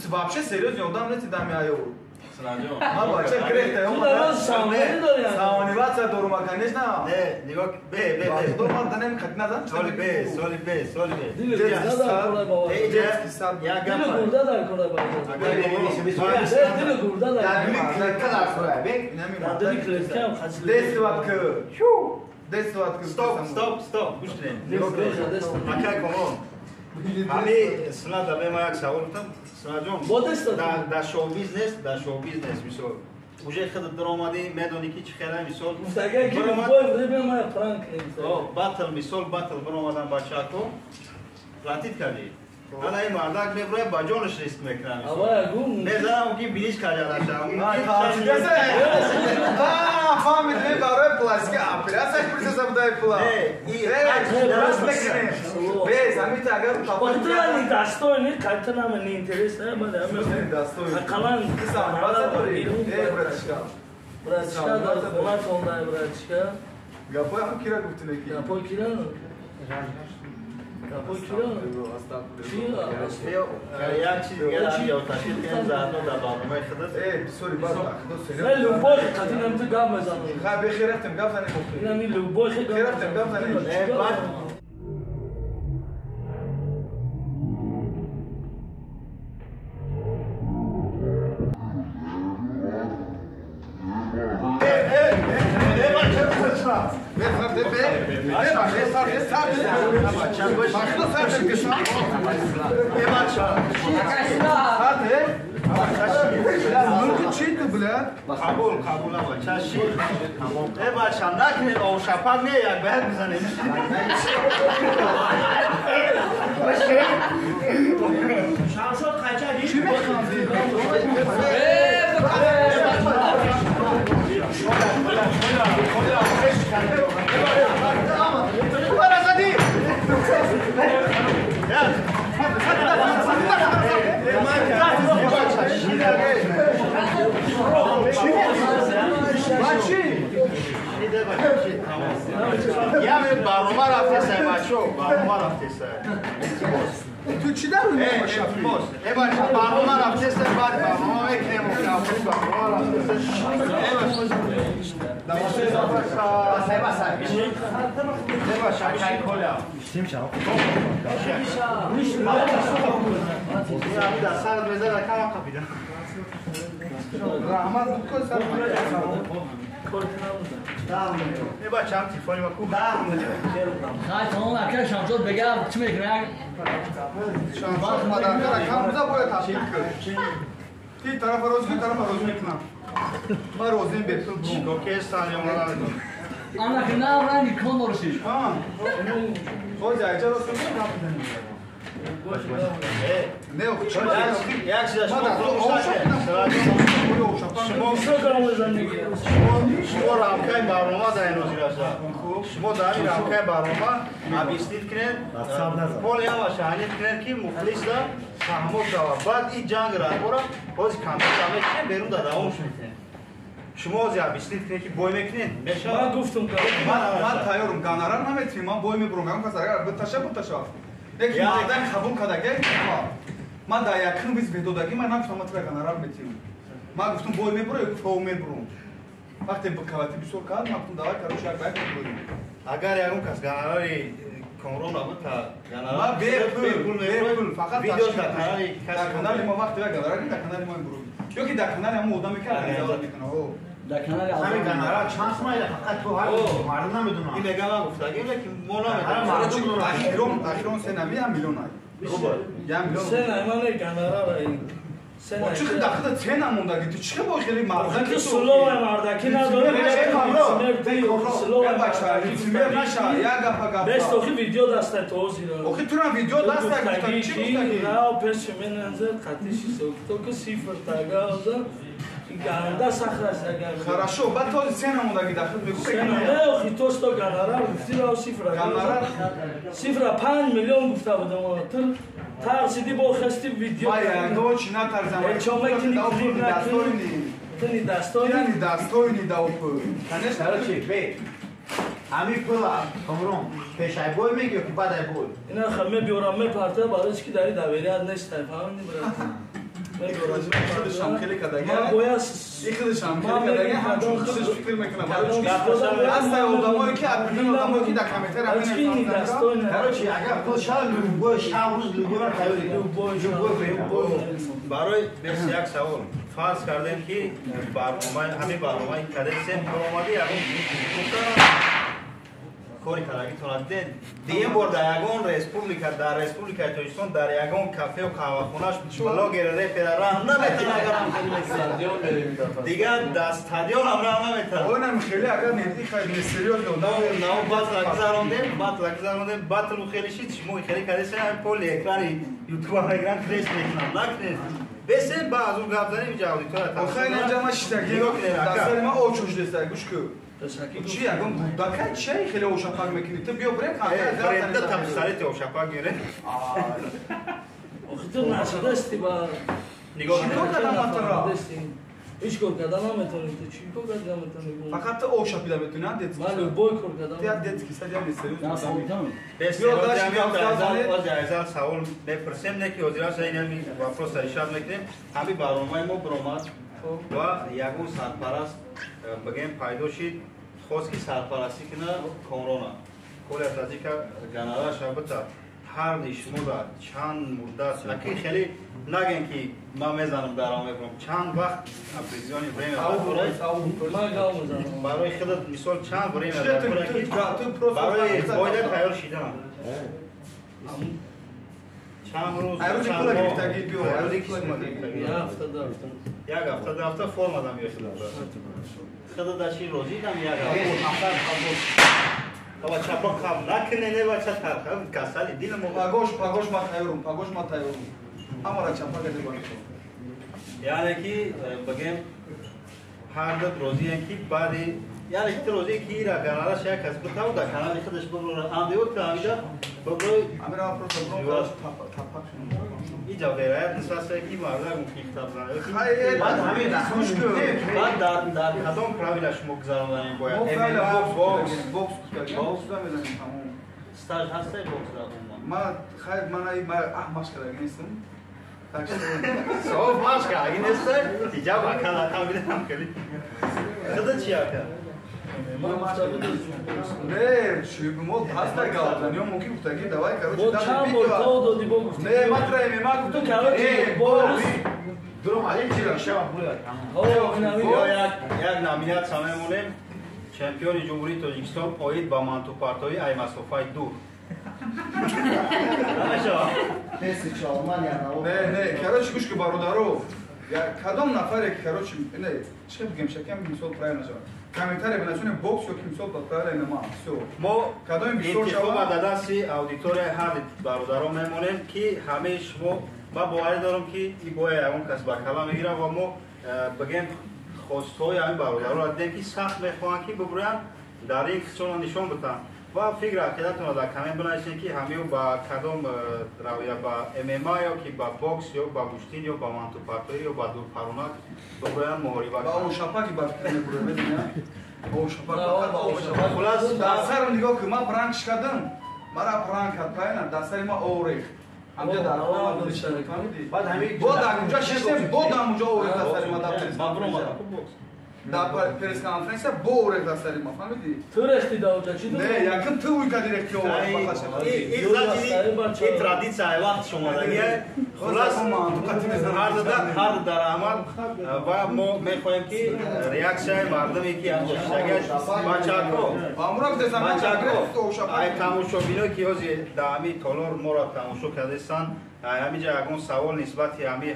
вообще серьёзно, одам не ти дами аё. ما بچه کرده تو در سامانی داری سامانی بعد سر دورو مکنش نه نه نگاه به دو مرد نمی خط نزن سالی به دیل گرده در کلای بابا اینجا یا دیل گپ گرده در کلای بابا دیل گرده در دیل کلکه هم خسیلی دست وقت که دست وقت که stop گوش کنید اکای کامون همی سنا دبه ما یک سوال بودم سنا جون با دست داد در شو بیزنس مثال وجه خود درآمدی میدونی که چه خیلی مثال مفتاگه که بای بده ما پرانک مثال باتل برآمدن بچه کو راتید کردی حالا این مردک میبره با جانش ریسک میکنه آبا گو نمیذارم که بینیش کاری فهمید می برای پلاستیک اپراسیون پروسس بودای پلا راست میکنه بیز همیت اگر وقتی دستای نه کارتنا من اینترست نه بعد همه دستای کلان سام راست داری براشکا براشکا در خونه توندای براشکا گپای هم کیرا گفتن کی گپای کیرا گپای کیرا یک چیز دیگه یا تشکیل کنیم زهرنو در برنامه خودت سوری باز خدا نه لوبای قدیم هم تو گام بزنم خب بخیر رفتم گپ زنی اینم این لوبای خیلی بخیر رفتم گپ زنی بعد قبول آقا چشی بچه نکنید او شپر نه یک باید میزنید شمشاد خچه چی یه برنامه رفته سه بچه برنامه رفته سه تو چی دارو برنامه رفته سه بعد برنامه میکنیم برنامه یه بچه هم تیفانی با کوب خواهی تمام اکر شمشاد بگم چی میکنه؟ شمشاد مدرکه رکم بوده باید تحصیل کرد تی طرف روز میکنم من روزیم بیتون اوکیستان یا مدرکه آنها که نه رنگی کن برشید خود جایچه رو سنگی نه یک چیز شما رامکای برنامه در این روزی راسته شما در این رامکای برنامه ابیستید کنید پول یا شهانیت کنید که مخلص دا تحمل شود بعد این جنگ را برا بازی کامل کنید بیرون داده اون شما از ابیستید کنید که بوی میکنید من گفتم من تایارم گانارا نمیتونم من بوی میبرم من کس اگر بتشه یک مردن قبول کرده من در یکن بیز بدودگی من نمیتونم تو گانارا میتونم من گفتم بوی میبرم یک فو میبرم وقتی بکواتی بسیار کرد من گفتم دعای کارو شاید باید بگویم اگر یکون کس گانارای کامرون نبود تا گانارا بیپول فقط ویدیو در کانال ما وقتی گانارا در کانال ما برو یا که در کانال ما ودام میکنه در کانال همین گانارا چانس ما فقط تو هر مردم نمیدونم این میگم من گفتم که مولا میدونم اخیرون سه نمی هم میلیون های یه میلیون سه نمی گانارا را این چه داخل سه نمونده تو چه با خیلی مردم که سلو مردکی نداره سلو بچه سیمر نشه یا گپا بس تو ویدیو دسته تو زیرا اوکی تو هم ویدیو دسته گفتگی چی نه پس من نظر خطیشی تو که صفر تاگا اوزا گاندا سخر است اگر хорошо بعد تو سه نمونده داخل میگو نه اخی تو sto گانارا گفتی را صفر 5 میلیون گفته بودم ترسیدی با خستی ویدیو باید دو چی نترزم چون میکنی کلیپ نکنی تنی دستوینی داوپو تنش نرو چی بی همی پلا کامرون پیشای بوی میگی که بعدای بوی اینا خمه بیورم می پارته بارش که داری دویریت نیست فهمیدی برات خودشم خیلی کداگه من باید خودشم خیلی کداگه همچون خودش فکر میکنم اصلا آدمایی که اپیدن آدمایی که در کامنتر همین короче اگر خودشال لوگو شام روز لوگو را تایید برای بس یک سوال فرض کردیم که برنامه همین برنامه کدسم اومدی کاری کردگی تونده دیم بار در یگان رسپوبلیکا در رسپوبلیکای تاجیکستان در یگان کافه و قهوه‌خانه‌اش بالا گرده پدران نمیتونه دیگر در استادیوم هم نمیتونه اونم خیلی اگر ندی خیلی سریوس نه بعد لگزاروندیم بعد خیلی شیت شما خیلی کدسم پول اکرانی یوتیوب هم اکران کریس میکنم نکنید بس بعض اون گفتنی میجاودی تو خیلی اینجا ما شتاگی دستر ما اوچوش دست گوش کو چی اگم بودکه چی خیلی اوشاپاگ میکنی تو بیا بریم بریم ده تبصرت اوشاپاگ گیره آخه تو نشده استی با نگاه هیچ کار کردن نمیتونی تو چی کار کردن نمیتونی فقط اوشاپیدا میتونی دیت ولی بوی کار کردن دیت کیسه دیام نیست بس я سوال بپرسیم نه که وزیران اینمی واپس ارشاد میکنیم همین برنامه ما برآمد و یگون سرپرست بگیم پیدا شد خواست که سرپرستی کنه کرونا کل از اینکه گنرال شبته هر شما در چند مدت اکی خیلی نگین که ما میزنم در آمه برم چند وقت اپریزیونی بریم برای خودت مثال چند بریم برای باید تیار شدن چند روز روزی کلا گرفتگی بیو روزی کلا گرفتگی یک هفته فرم آدم یاشد خودت داشتی روزی دم یک هفته چپا کام نکنه نه بچه ترخم کسالی دیل مو پاگوش ما تایورم اما را چپا کرده باید یعنی که بگیم هر دو روزی که بعدی یعنی که روزی که را گنارا شاید کس بتاو در کانال خودش بگو آمدیوت که آمیده بگو امیرا پروتو تپاک اینجا غیرت نسبت کی مارده ممکن کتاب زنه خیلی بعد همین خوش کو بعد در کدام پراویل شما گذراندن باید بوکس میزنیم تمام استاج هسته بوکس دادم ما خیلی من احماش کردم نیستم صاف ماش کردی نیسته دیجا با کلا کاملا کلی خدا چی کرد نه شوی بمود هست در گالدانی هم ممکن بودگی دوای کارو با چند بار تو دادی با گفتی نه مطرحی ما گفتم تو کارو چی باز درم علی چی را شما یک نامینات ساممونیم چمپیون جمهوری تاجیکستان پایید با مانتو پارتوی ای مسافه دور نه کاروچ گوش که برادرو کدام نفره که کاروچ نه چه بگم شکم مثال پرای نشون کامنتاری بنشونه بوکس یا مثال پرای نما ما کدام انتخاب داداسی اودیتور هر برادران میمونیم که همه شما ما باور دارم که این باید اون کس با کلا میگیره و ما بگیم خواستهای همین برادران را دیدیم که سخت میخواهند که ببرن در این چون نشون بدن و فکر کردتون در کامنت بنویسین که همه با کدام رویه با MMA یا که با بوکس یا با گوشتین یا با مانتو پارتوی یا با دور پرونات ببرن محاربه با اون شپاکی با کنه ببینید او شپاک خلاص دستر نگاه که ما پرانک کردم مرا پرانک کرد پایین دستر ما اوره همجا در ما فهمیدی بعد همین بود اونجا شستم بود اونجا اوره دستر ما در پرس کانفرنس بوره دستر ما فهمیدی تو رشتی داوجا چی تو نه یکم تو وی کدی رکتی اوره این ترادیسیون وقت شما دیگه خلاص هر درآمد و ما میخوایم که ریاکشن مردمی که انجاشتگیش بچاکو امروز دستم بچاکو ای تماشابینا که از دامی تالار مرا تماشا کردستان همینجا اگون سوال نسبت همی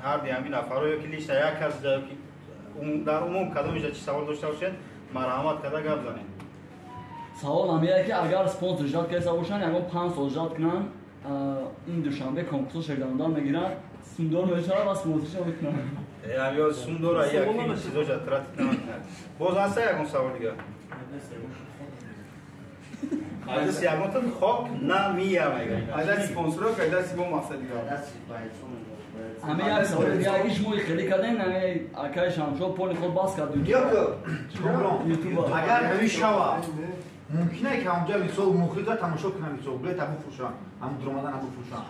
هر دیمی نفرایی که لیست یک از در عموم کدومش چی سوال داشته باشید مرحمت کده گپ زنید سوال همیه که اگر سپانسر ایجاد کرده باشن یعنی 5 سال ایجاد کنن این دوشنبه کنکورس شگردان میگیرن سوندور میشن و سپانسرش میکنن یا سوندور یکی چیزا جاترات کنن باز هست یکم سوال دیگه از یکم خوب نمیه میگن از سپانسر که از سیمو مقصد دیگه همه یک سوال دیگه اگه شما خیلی کردین همه اکای شمشو پول خود باز کرد یا که اگر همین شوا ممکنه که اونجا مثال مخرجا تماشا کنم مثال بلیت ابو فروشان هم درآمدن ابو فروشان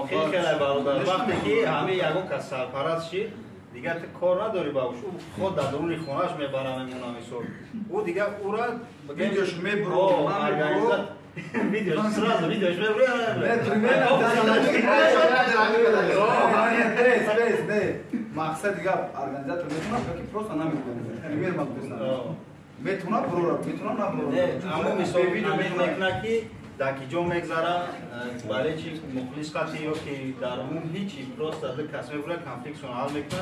خیلی خیلی برادر وقتی که همه یگون کس سرپرست شید دیگه تو کار نداری باوش خود در درون خونه‌اش میبرم میمونم مثال او دیگه او را ویدیوش میبرم ویدیوش سراز ویدیوش میبرم نه مقصد دیگه ارگانیزاتور میتونه که پروسا نمیکنه پریمیر مقصد میتونه برو میتونه نه برو اما مثال ویدیو میکنه که در کجا میگذره برای چی مخلص قطعی یا که در اون هیچی پروست از کس میبره کنفلیکسیون حل میکنه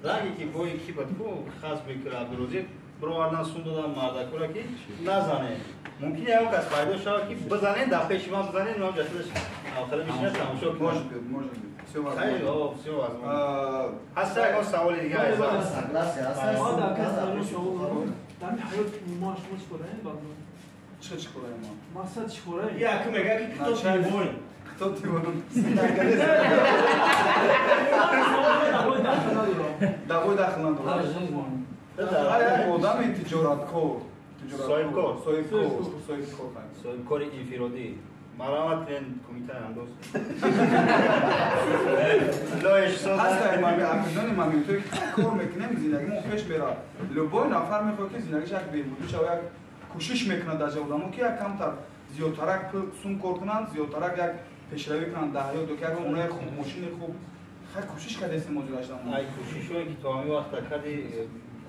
رنگی که با یکی بدکو خاص بکره بروزی برو واردن سون دادن مردکورا که نزنه ممکنه یه کس پیدا شود که بزنه در پیش ما بزنه نام جسدش آخر میشینه تماشا کنه може خیلی بسیار از ما هست یک سوال دیگه ما در کس شما در حیات ماش کنه چه چیکاره ما مقصد چیکاره یا که میگه که کتاب دیوان کتاب دیوان دعوای داخل نداره هر یک آدم تجارتکار صاحبکار صاحبکار انفرادی مرامت کن کمیته اندوز لایش ساز هست اکنون مامی توی کار میکنیم زندگی ما پیش میره لبای نفر میخواد که زندگیش یک بهبودی شود یک کوشش میکنه در جوابمون که یک کمتر زیادترک سون کار کنند زیادترک یک پیشروی کنند در حیات که اونای خوب ماشین خوب خیلی کوشش کرده است موضوع داشتم ای کوششی که تو همین وقت کردی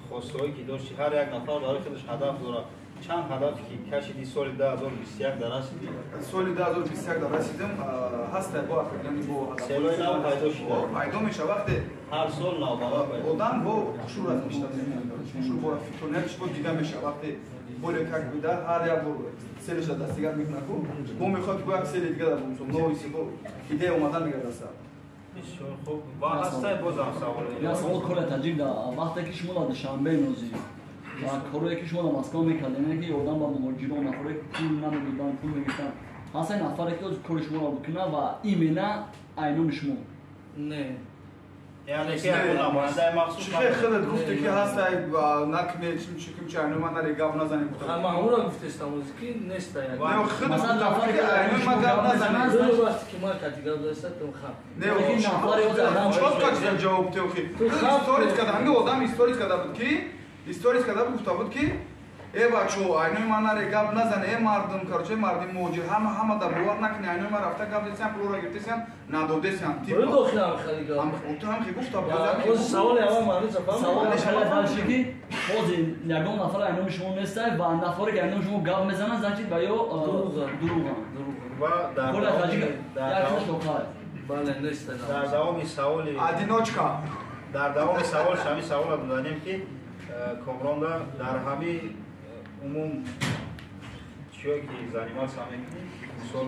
خواستهایی که داشتی هر یک نفر برای خودش هدف داره چند هدفی که کشیدی سال 2021 در رسیدی سال 2021 در رسیدم هست با یعنی با سالای نو پیدا شده پیدا میشه وقتی هر سال نو آدم با شور از میشه شور با فکرنش با دیگه میشه وقتی بوله کک بوده هر یک بار سلش دست دیگه میکنه کو میخواد با یک سل دیگه در بونسو نوعی سو ایده اومدن میگه دست بسیار خوب با هسته بازم سوال یا سوال کل تجیب در وقتی که شما در شنبه نوزی و کاری که شما در مسکو میکردین که آدم با مهاجران نفره پول نمیدادن پول میگفتن هسته نفره که کاری شما را بکنه و ایمنه اینو شما نه یعنی که اون نماینده مخصوص چه خیلی گفته که هست نکنه چیم چه اینو من نری گاو نزنیم اما اون را گفته استم که نیست نه خیلی نفره که اینو من گاو نزنیم دو وقتی که ما کاتیگا داشت تو خام نه نفره چوب کاتیگا جواب تو خی استوریز کردم همین آدم استوریز کرده بود که استوریز کرده بود گفته بود که ای بچو اینو من نری گاو نزنه ای مردم کارچه مردم موجود همه در باور نکنه اینو من رفته گاو دیسن پول را گرفتن ندادن تیپ رو داخلم خیلی گاو تو هم که گفته بود سوال اول معنی سوال اول که باز یگان نفر اینو شما نیست و نفری که اینو شما گاو میزنن زنجید و یا دروغن و در کل تجیب یکش لوکال بله نیست در دوام سوال ادینوچکا در دوام سوال شمی سوال را بدانیم که کامران در همه عموم چیایی که زنیمات سامه کنیم مثال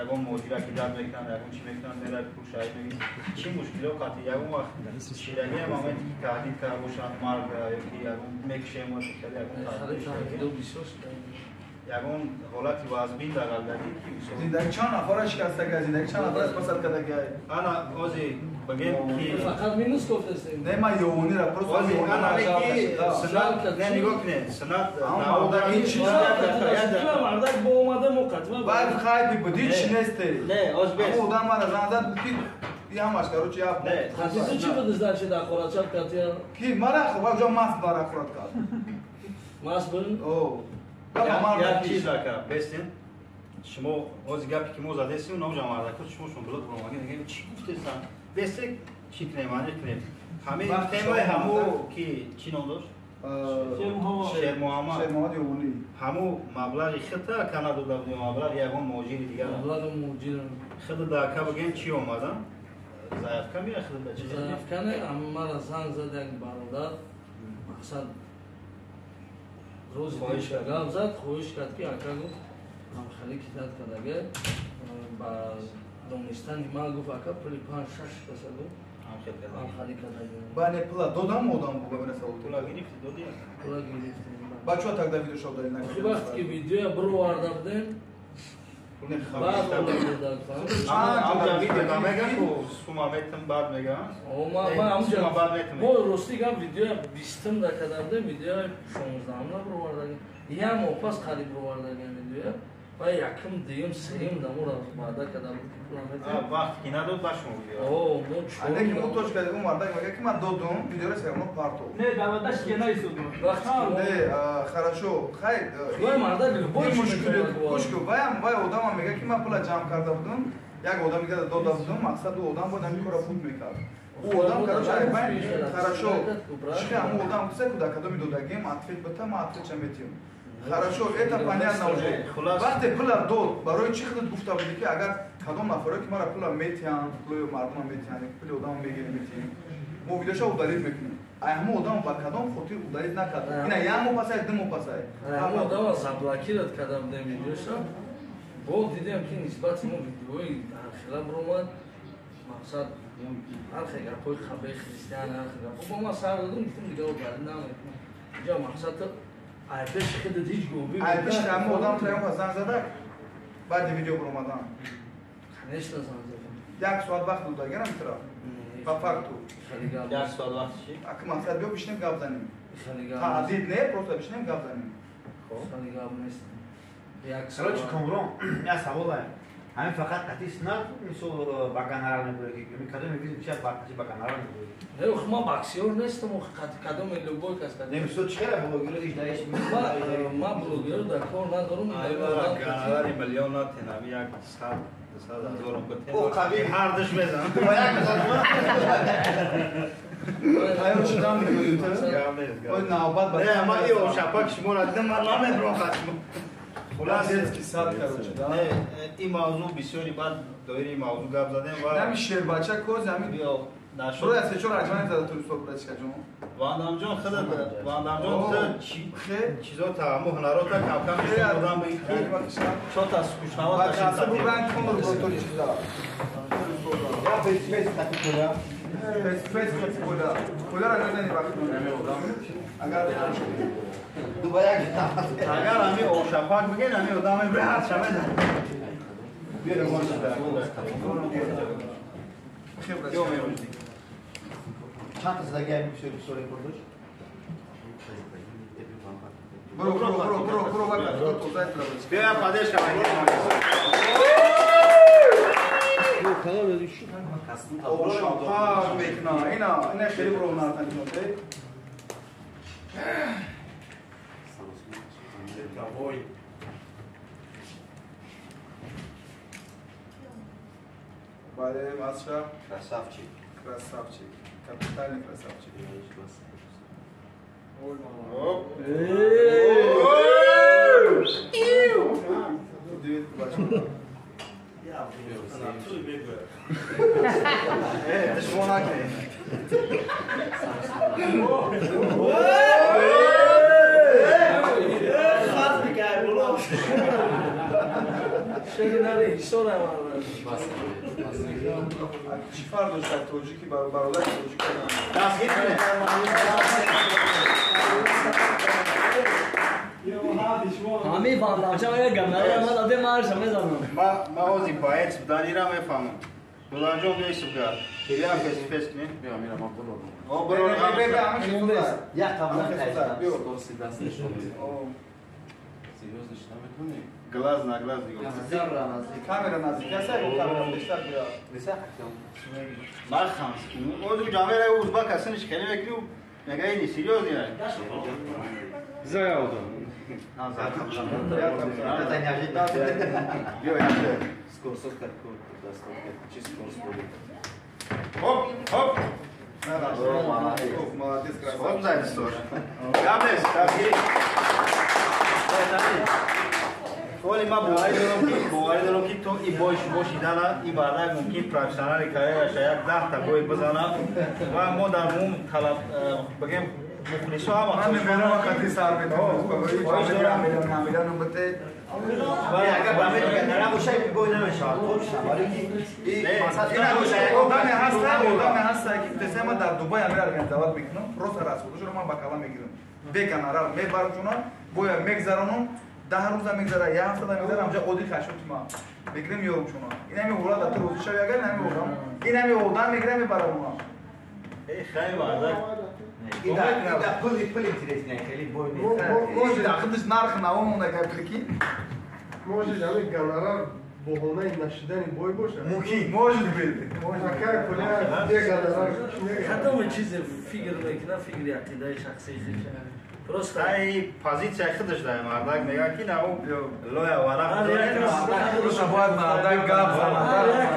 یکون مدیره که درد میکنن یکون چی میکنن میره پول شاید میگیم چی مشکلی ها قطعی یکون وقت شیرگی هم آمد که تحدید کرد باشند مرد یکی یکون میکشه موشت کرد یکون یکون حالتی وزبین در قلدری که زندگی چند نفرش شکسته که زندگی چند نفرش پسد کرده که انا اوزی بگیم که فقط مینوس گفتستیم نه من یوونی را پروس اوزی انا که سنت نه نگاه کنه سنت نعوده که چیزا مردک با اومده مقدمه باید خیلی بدی چی نیسته نه اوز بیست اما آدم من از نظر بود که یه همش کرو چی اپ نه خطیزو چی بود ازدار چه در خورد شد کتیا کی مرا خواه جا مست داره خورد کرد ماست برن اوه یک چیز را که بستین شما اوزی گپی که ما زده سیم نام جمع کرد شما بلد برام میگه چی گفتستن بسته چی کنیم معنی کنیم همه تمای همو که چی نام داشت شیر محمد یوونی همو مبلغ خطا کنه داده بودیم مبلغ یکون موجودی دیگر مبلغ موجود خود داکا بگیم چی اومدن ضعیف کمی خود بچه ضعیف کنه اما مرا زن زد یک برادر مقصد روز خواهش کرد زد خواهش کرد که اکا گفت هم خیلی کتاب کردگه با دونستانی ما گفت اکا پلی 5-6 کسا گفت هم خیلی کردگه بله پلا دادم آدم بگو برسه پولا گرفتی دادی؟ پولا گرفتیم بچه ها تک در ویدیو شب دارید وقتی که ویدیو برو وارده بدیم بعد اون داد آمجا ویدیو میگم که سوما میتم بعد میگم ما سوما بعد میتم ما راستی گم ویدیو 20 تا کردم ویدیو 16 تا رو وردن یا موپاس خرید رو وردن ویدیو و یکم دیم سیم دمو را بعد کردم وقت کی نداد باش میگه اوه مو چون اگه مو توش کردم مردا میگه که من دادم ویدیو رو سرمو پارتو نه دعوتش که نیست وقت نه хорошо خیر وای مردا این مشکل مشکل وای آدم میگه که من پول جمع کرده بودم یک آدم میگه داده بودم مقصد او آدم بود همین کارو پول میکرد او آدم короче хорошо что ему آدم все куда когда ми додагим ответ бата ма ответ чаметим хорошо это понятно уже вақте пула дод барои чи худат гуфта буди ки агар кадом нафаре ки мара пула метиям пули мардум метиям пули одам мегирим метиям мо видоша ударид мекунем ҳамо одам ба кадом хотир ударид накард ина ямо пасай димо пасай ҳамо одам заблокировать кардам дем видеоша бо дидем ки нисбати мо видеои хела буромад мақсад ҳар хел гапои хабаи христиан ҳар хел гапо бо ма сар додам гуфтам дига ударид намекунам инҷа мақсад айбеш хедат ҳеҷ губи айбеш ҳамо одам таёма занг зада баъди видео буромадан конечно занг задам як соат вақт додагирам тира ба факту як соат вақт чи ак мақсад биё бишнем гап занем хеле гап таҳдид не просто бишнем гап занем хеле гап нест як короче комрон я саволаем ҳамин фақат қатис на мисол ба генерал мебуред ки кадом видим чия бақати ба генерал мебуред не ма боксер нестам кадом любой кас не мисол чиқара блогер иш даиш ма блогер да кор надорум генерали миллионат тенами як сад ҳазорум о қаби ҳардаш мезан ба як мезанма айо чидам мегӯем ой навбат ба не ма ио шапак шумора дидам ман намебурам хатмо خلاص детский сад короче да این موضوع بسیاری بعد دایره موضوع گپ زدیم و همین شیر بچه کوز همین بیا نشد برو از چون اجماع زده تو صحبت چیکار جون واندام جان خودت واندام جان خودت چیزا تمام هنرات کم کم می‌آوردم به این چه تا سکوشنوا و کاسه بو بانک کن رو تو چیزا یا فیس فیس کاتیکولا فیس فیس کاتیکولا کلا را نزنی وقت اگر دوباره اگر همین اوشاپاک بگین همین آدم راحت شمه ده بیا رو گوش ده خبره چند تا زدگی همین سوری کردوش برو وقت تو زایت لباس بیا پادش کنم اوشاپاک میکنه اینا خیلی برو نارتن کنه Валерий Матша. Красавчик. Красавчик. Капитальный красавчик. Это ж монаки. شنیداری شورا چی فرق داشت در توجیکی برادر توجیک دستگیر کنه همین واندامچه های گمناره ما داده مارش همه زنم ما اوزی باید بدانی را میفهمم بلانجا بیشتر بیار بیا فیس فیس کنیم بیا میرم ما برو او برو یک قبلا серьезно что метуни глаз на глаз دیگه камера نزدیک است او камера بیشتر بیا ما خمس او دو جامعه رو uzbak asınış kelime ekliyor mega iyi seriyoz yani зая удон ha zaten это неожиданно diyor yani скорость какой чисто скорость hop hop молодец hop красавчик zaydı sor Gabriel tabii ولی ما باور دارم که تو این باش دیدن این برای ممکن پروفسیونال کاری شاید 10 تا گوی بزنم و ما در اون طلب بگیم مخلصا هم من میبینم وقتی سر میتونم باش دارم کاملا نوبته ولی اگر با من نرم باشه گوی نمیشه خوب شد ولی این مثلا آدم هست که دسته ما در دوبای امیر ارگانزاوات میکنم روز راست خودش رو من با کلام میگیرم به کنارال میبرم چون گویا میگذارونم 10 روز میگذره یه هفته میگذره اونجا اودی خشوت ما میگیرم یورم شما این همین اولاد تو روز شب اگر نمیورم این همین اولاد میگیرم میبرم ما خیلی وارد این دا پول اینترس نه خیلی بوی موجه داخلش نرخ نوامون نگرکی موجه جامعه گنارا بهونه نشدن بوی باشه ممکن موجود بیل اگر کلا دیگه گنارا حتی اون چیز فکر میکنه فکر عقیده شخصی درست ای پوزیسیون خودش داره مردک میگه کی نه لویا ورق روش باید مردک گاب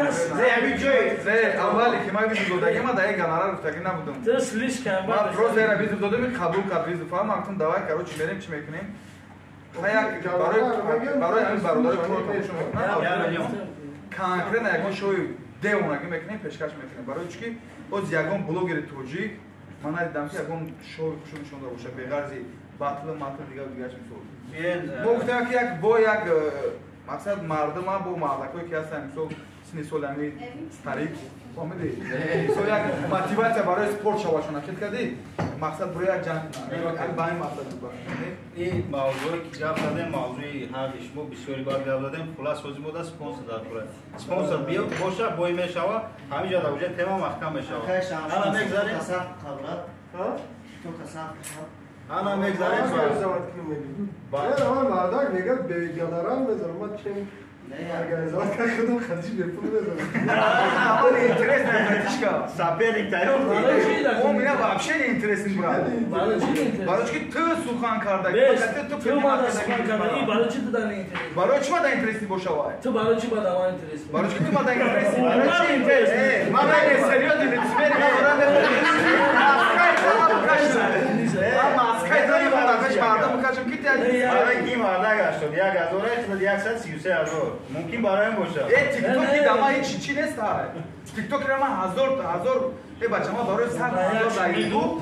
زه همین جوی زه اولی که ما ویدیو دادیم ما دایی گنارا رو تاکی نبودم درست لیش کن ما روز دیره ویدیو دادیم قبول کرد ویدیو فهم اکتون دوای کرد چی میریم چی میکنیم برای همین برادر конкретно ягон шои девонаги мекунем пешкаш мекунем барои чӣ ки боз ягон блогери тоҷик ман надидам ки ягон шои хушо нишонда боша беғарзи батл матл дигаш мисол мо гуфтем ки як бо як мақсад мардума бо мардакое ки ҳастанд мисол синни солами старик фаҳмидӣ мисол як мотиватсия барои спорт шавашона хел кардӣ мақсад бuro як ҷанг ба ин мақсад این موضوعی که گپ زدیم موضوعی حق شما بسیاری بار گپ زدیم خلاص وزی بوده سپانسر داد کنه سپانسر بیا باشه بوی میشوه همه جا دوجه تمام محکم میشوه الان میگذاریم تو کسان الان میگذاریم من مردک میگه به گنارا بذارم من چه организовать как خودم خرجی به پول بذارم اول اینترس نمیتیشکا سپیرینگ تایور او مینا вообще не интересен брат برای چی تو سخن کرده تو ما سخن کردی برای چی تو دانی اینترس برای چی ما دا اینترسی باشه وای تو برای چی با دوا اینترس برای چی تو ما دا اینترسی برای چی اینترس ما دا سریو دیدی سپیر کارا ماسکای داری ما داخلش مردم کشم کی تیادی برای کی مردک شد یک هزاره خود 133,000 ممکن برای این باشه ای تیک توک دما هیچ چی نیست تیک توک را من هزار ای بچه ما برای 100,000 در یوتیوب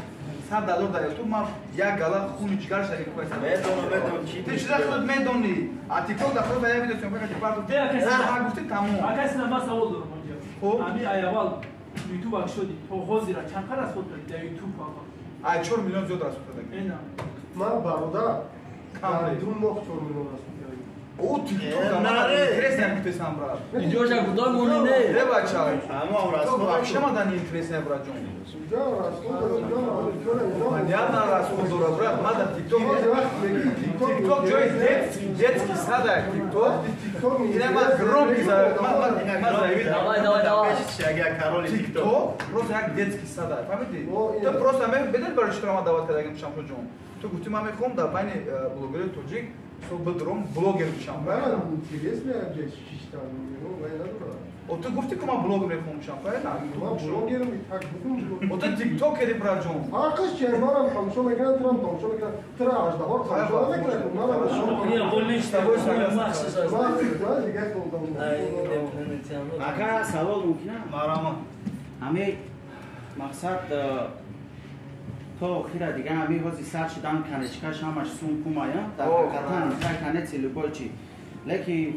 100,000 در یوتیوب ما یک گلا خون جگر شریک کویسم بدون چی تو چیزا خود میدونی تیک توک داخل تا یک ویدیو سیم که پارت نه گفتی تمام اگه ما سوال دارم خب امی اول یوتیوب اک شدی تو حاضر چند قرار خود در یوتیوب ای 4 میلیون زیاد راست دادم اینا من برادر دو ماه 4 میلیون راست او تیک توک دما اینترس نمیتونم برات اینجا چه گودار مونی نه ای بچه اما راست تو واقعا ما دانی اینترس نبرات جون جا راست دارم я на расход дора брат ма да тикток тикток ҷои детский сада тикток ина ма громкий тикток просто як детский сада фаҳмидӣ то просто бедон барои чӣ ма даъват кардагим шамшо ҷон ту гуфтӣ ман мехоҳам дар байни блогери тоҷик бidrom блогер мешам تو گفتی که من بلاگ میخوام شام من بلاگرم تک بودم تو تیک توک کردی برای جون فرقش چیه منم تماشا میکنم ترام تماشا میکنم ترا 18 بار تماشا میکنم منم شما یه بولیش تا باشه مخصوص از من دیگه گفتم اگر سوال ممکنه ماراما همه مقصد تو خیره دیگه همه روزی سر شدن کنچکش همش سون کمایا در حقیقتا کنه چیلو بولچی لیکن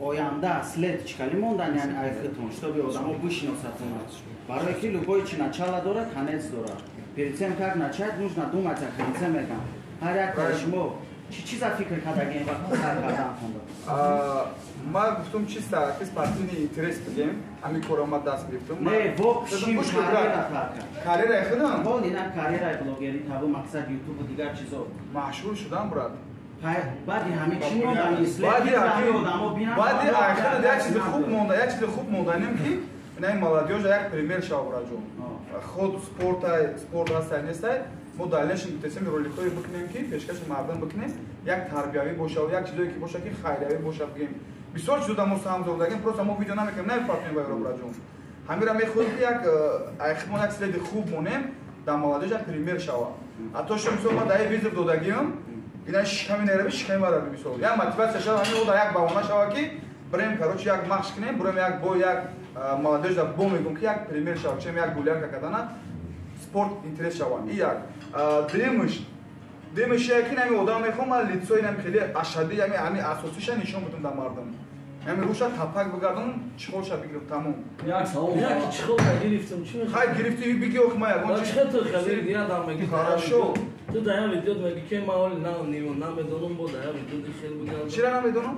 оянда след чикали мондан яъни айхитон чтобы одамҳо бишиносатонанд барое ки любое чи начало дорад конец дорад перед тем как начать нужно думать о конце мегам ҳар як дар шумо чӣ чиза фикр кардагем вақти сар кардан хонда ман гуфтум чиста ки спортивни интерес бигем ҳамин кора ма даст гирифтум не вобщим карьера тарка карьера худам ҳол ина карьера блогери табу мақсад ютубу дигар чизо маъшҳур шудам брат بعدی همه چی موندن بعدی آخر یک چیز خوب مونده یک چیز خوب موندنیم که این молодежь یک پریمیر شو براجون خود спорт هست نیست ما دلیلش میتونیم رولیکای بکنیم که پیشکش مردم بکنیم یک تربیوی باشه و یک چیزی که باشه که خیریوی باشه بگیم بسیار چیزا ما سهم زدیم پروسا ما ویدیو نمیکنیم نه پارتنر با براجون همین را میخواد که یک آخر ما یک چیز خوب مونیم در молодежь یک پریمیر شو حتی شما ما دای ویدیو دادگیم اینا شکمی نربی شکمی مربی میسول یا мотивация شد همین او دا یک بهانه شود که بریم کاروچ یک مخش کنیم بریم یک بو یک молодежь دا بو میگم که یک پریمیر شود چه یک گولیانکا کردن спорт اینترس شود این یک دیمش یکی نمی آدم میخوام لیتسوی نمی خیلی اشدی یعنی همین اساسیش نشون بدم در مردم همین روشا تپک بگردم چخول شد بگیرم تمام یک سوال یک چخول گرفتم چی خیلی گرفتی بگی اوخما یک چخول تو خیلی دیگه دام میگی хорошо تو در ویدیو میگی که ما اول نمیدونم بود در ویدیو خیلی بگم چرا نمیدونم؟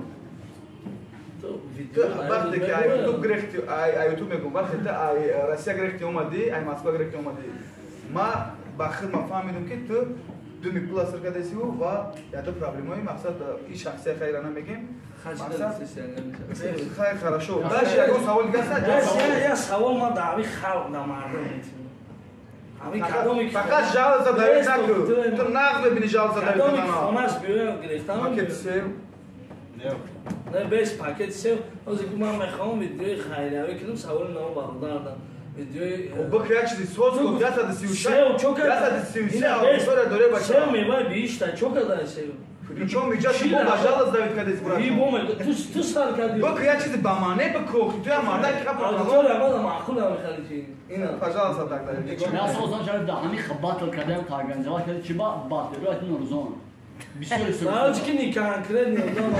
تو ویدیو وقتی که ای یوتیوب گرفتی ای یوتیوب میگم وقتی تا ای روسیه گرفتی اومدی ای مسکو گرفتی اومدی ما با خود ما فهمیدم که تو دومی پلاس کردی و یاد پروبلمای مقصد این شخصی خیرانه میگیم خیلی хорошо داشت یک سوال گذاشت یا سوال ما دعوی خلق نمردم همین کدومی فقط جال زدایی نکن تو نقد ببینی جال زدایی کدومی خونش بیرون گرفتم پاکت سیو نه بیس پاکت سیو از اینکه من میخوام ویدیوی خیریه کنم سوال نام برادردم ویدیوی بک یک چیزی سوز کن یا تا 36 سیو چوکا یا تا 33 آفر داره بچه سیو میوای بیشتر چوکا داره سیو چون میجا چی با جال زدایی کردی برای این بوم تو سال کردی بک یک چیزی با مانه بکوخ تو یا مردا که تو رو معقول نمیخوای اینا فجال صدق داری نه اصلا جالب ده همین خبات کردم تا گنجوات کرد چی با بات رو اتن روزان بسیار سوال چی نیکان کرد نیوزان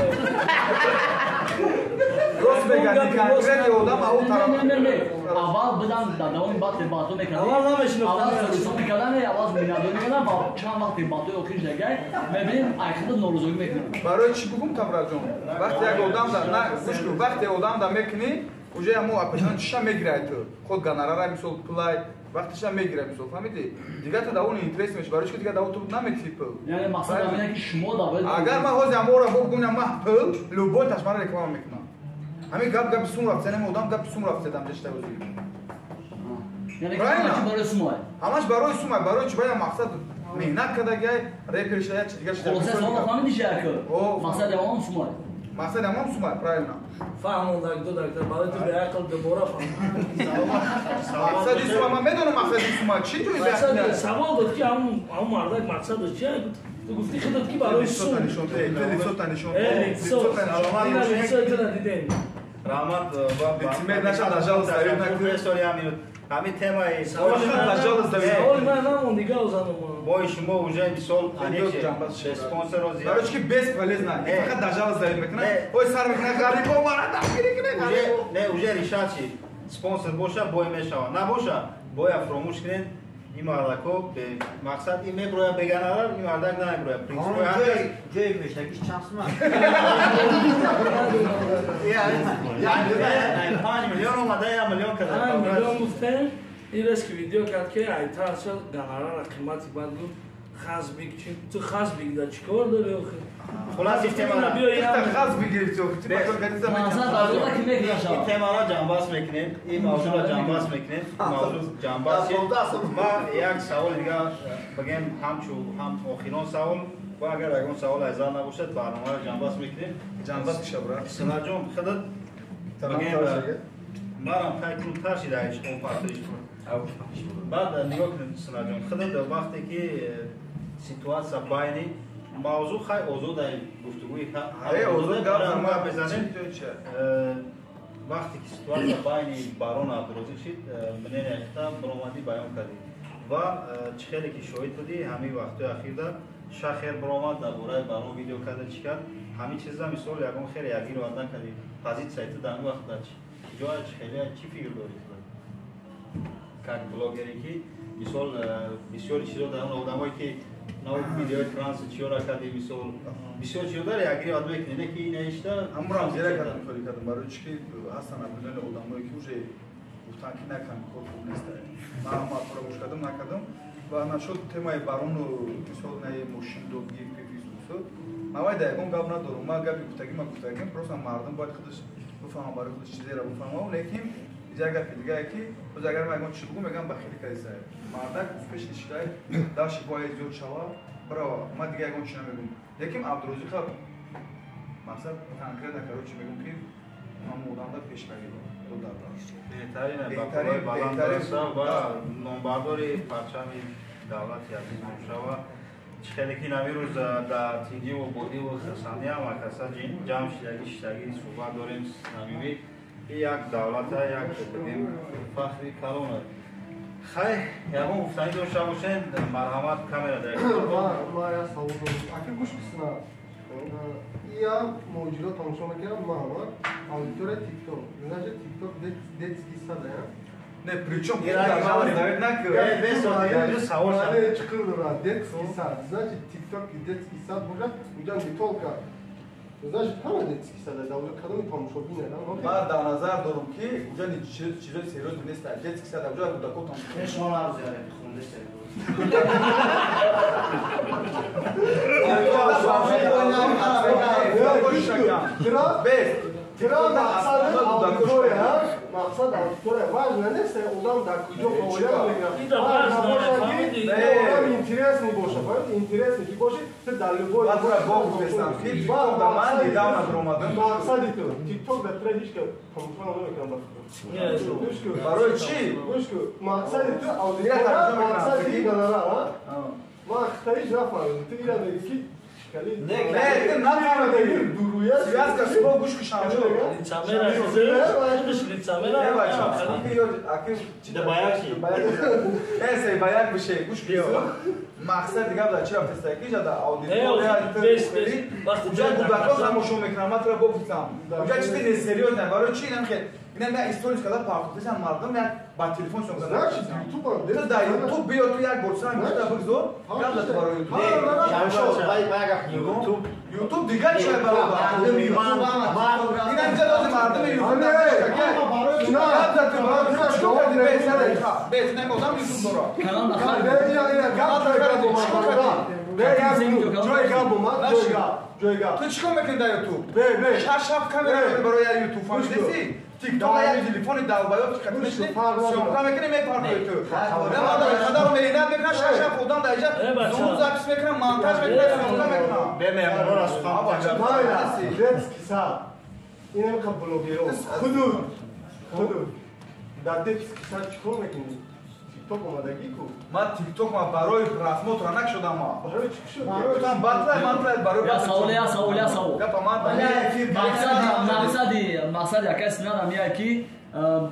روز بگن نیکان کرد یودم او طرف نه اول بدن دادوان باتو میکردن اول نمیشنم اول سوال میکردن اول میادون میکردن با چند وقتی باتو اوکیش لگای میبینیم ایخد نوروزی میکنن برای چی بگم تبرک جون وقتی یک آدم در نه گوش کن وقتی آدم در میکنی уже ему опять чша мегирает ход гонорара мисол пулай вақтиша мегирает мисол фаҳмиди дига то давон интерес меш барои ки дига давон то намети пул яъне мақсад ҳамина ки шумо давоед агар ман ҳози амора богум ма пул любой ташмара реклама мекунам ҳамин гап сум рафт занем одам гап сум рафт дам дешта ози яъне барои сумо ҳамаш барои сумо барои чӣ баям мақсад меҳнат кардагай репер шуда чи дига шуда хулоса сумо фаҳмиди ки мақсад амам сумо мақсад амам сумо правильно فهمون دکتر برای تو به عقل دوباره فهم مقصد سوما من میدونم مقصد سوما چی توی مقصد سوال بود که همون مردک مقصد چیه تو گفتی خودت که برای سوم رحمت بیتیمه نشد اجال زرید نکنه همین تمای سوال من نمون دیگه ازانم بای شما اوجه مثال اسپانسر رو زیاد برای چی بیس پلیز نه فقط دجال زرید میکنه اوی سر میکنه غریب ها مارا دفیری کنه نه اوجه ریشا چی اسپانسر باشه بای میشوه نباشه بای فراموش کنین این مردکو به مقصد این میبرویا بگنارم این مردک نه میبرویا پرینس جای میشتگیش چند سومه 5 میلیون اومده یا میلیون کرده 5 میلیون گفته این رس که ویدیو کرد که ایتر شد گناران قیمتی باید گفت خاص بیگ تو خاص بیگ دا چیکار داری آخه خلاص این خاص بگیرید تو این تیما را جنباز میکنیم این موضوع را جنباز میکنیم موضوع جنباز ما یک سوال دیگه بگیم هم آخرین سوال و اگر اون سوال ایزار نباشد برنامه را جنباز میکنیم جنباز شبرا سنا جون خودت بگیم مرام تایکون ترشی دایش اون پارتریش بعد نگاه کنید سنا جون خودت وقتی که سیتواسیا باینی موضوع خیلی اوضاع در گفتگوی اوضاع ما بزنیم وقتی که سیتواسیا باینی بارون آبروزی شد منین احتمال برآمدی بیان کردی و چخیلی که شاهد بودی همین وقتی اخیر در شخیر برآمد در برای بارون ویدیو کرده چی کرد همین چیزا مثال یکم خیلی یگیر وادن کردی پازیت سایت در وقت در جای چخیلی چی فکر داری کار بلاگری که مثال بسیار چیزا در اون آدمایی که نو ویدیو ترانس چیورا کردی مثال بسیار چیزا داره اگری آدمی که نه کی نشته امرام زیرا کردم کاری کردم برای چی هستن ابزار آدمایی که уже گفتن که نکن کار خوب نیست ما فراموش کردم نکردم و نشد تمای بارون مثال نه ماشین دوگی پیپیسوسو مواد اون گپ ندارم ما گپی گفتگی просто مردم باید خودش بفهمه برای خودش چیزی را بفهمه لیکن جاگه دیگه کی از اگر من چی بگم میگم بخیلی کاریسه مردک پیشش شده داشت باید زود شوا برای ما دیگه اگه چی نمیگم لیکن عبدالروزی خب مثلا تنکر نکرد چی میگم که من مودم داد پیش بگیرم تو بهترین بالندرس و نامبرداری پرچمی دولت عزیز مشاور خیلی که نمی روز در تیدی و بودی و خرسانی هم کسا جمع شدگی صحبت داریم نمیوی یک دولت یک بگیم فخری کلونه خیلی یکم افتانی داشته باشین مرحمت کاملا داریم ما یا سوال اخیر گوش بسنا یا موجودات تماشا میکنم ما آدیتور تیک توک نجات تیک توک دیت کیسا دارم Не, причем çıkırdı детский сад. Значит, TikTok детский сад burada. Buradan bir tolka. Значит, там детский сад. Да, уже когда мы помшобин, да? Ма да назар дорум ки уҷа чизои сериозӣ нест. Детский сад уҷа кӯдако там. Шумо навзиёре хунде Мақсад аудитория важно нест, одам дар куҷо фаъолият мекунад. Одам интересный боша, интересный ки боши, ты дар любой мақсади ту TikTok дар тира ҳеч кас контрол намекунад ба барои чӣ? Мақсади ту аудитория, мақсади гонорар. Ман хитаиш нафаҳмидам. Ту ира меги ки связка сумо гӯш кушамшо баяк бише гӯш мақсад дига буда чира фестаки жада аудитория уҷа кӯдако тамошо мекунам ман тура бофисам уҷа чизи несериозна барои чӣ инам ки инам я историс када партотисам мардум як ба телефон сомзада ту да ютуб биё ту як борсам гӯшта бигзор габда ту барои ютуб дига чия бародар инам ҷа дози мардуми ютуб габда ту бес инам одам ютуб дора ту чикор мекунӣ дар ютуб шашаф камера барои як ютуб фамидеси TikTok як телефони далбаёб катмешни сёмка мекунӣ мепардои ту қадар меҳнат мекунам шашаф одам дар иҷа зум запис мекунам монтаж мекунам сёмка мекунам бемеҳмонон детский сад инам ка блогеро худуд дар детский сад чикор мекунӣ TikTok омадаги ку ман TikTok ма барои расмот ранак шудам ма барои чӣ шуд тан батлай барои савол гапа ман мақсади якаси надам як ки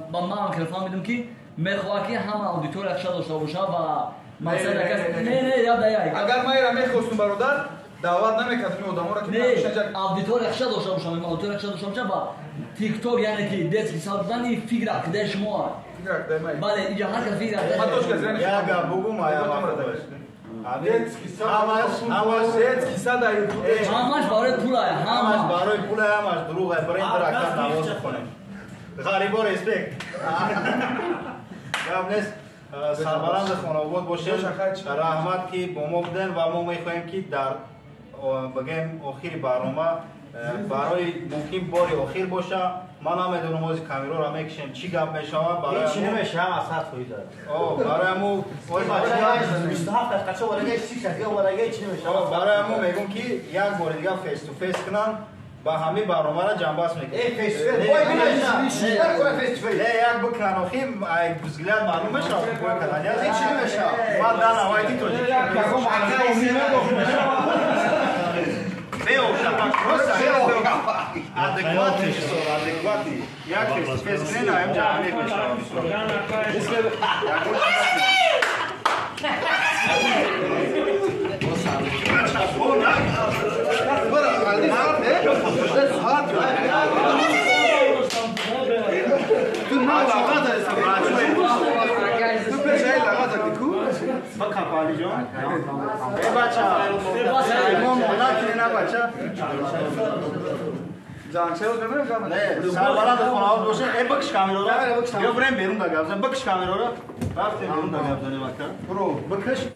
ман хел фаҳмидам ки мехоҳад ки ҳама аудитория якша дошта боша ва мақсади якаси агар ман ира мехостум бародар даъват намекардем одаморо ки аудитория якша дошта боша ва TikTok яъне ки детский сад будани фикра кидаи шумо бале иҷа ҳар кас фикра як гап бугум ҳамаш барои пулая ҳамаш барои пулая ҳамаш дурӯғай бренд ракам навоз кунем ғарибо респект гап нест сарбаранди хонобод бошед раҳмат ки бо мо буден ва мо мехоҳем ки дар бигем охири барнома барои мумкин бори охир боша ман намедонам ози камероро мекишем чӣ гап мешавад барояму мегӯм ки як бори дига фейс ту фейс кунан ба ҳами барномаро ҷамъбас мекунад як бикунан охи взгляд маълум мешавад бой каданя ман дар навайти тоҷики адекватни як фейс куненаем ҷамъ мешавад сарбаранди хонавод боша бикиш камероро бирем берун да гап зан бикиш камероро рафтем берун да гап занем ака бикиш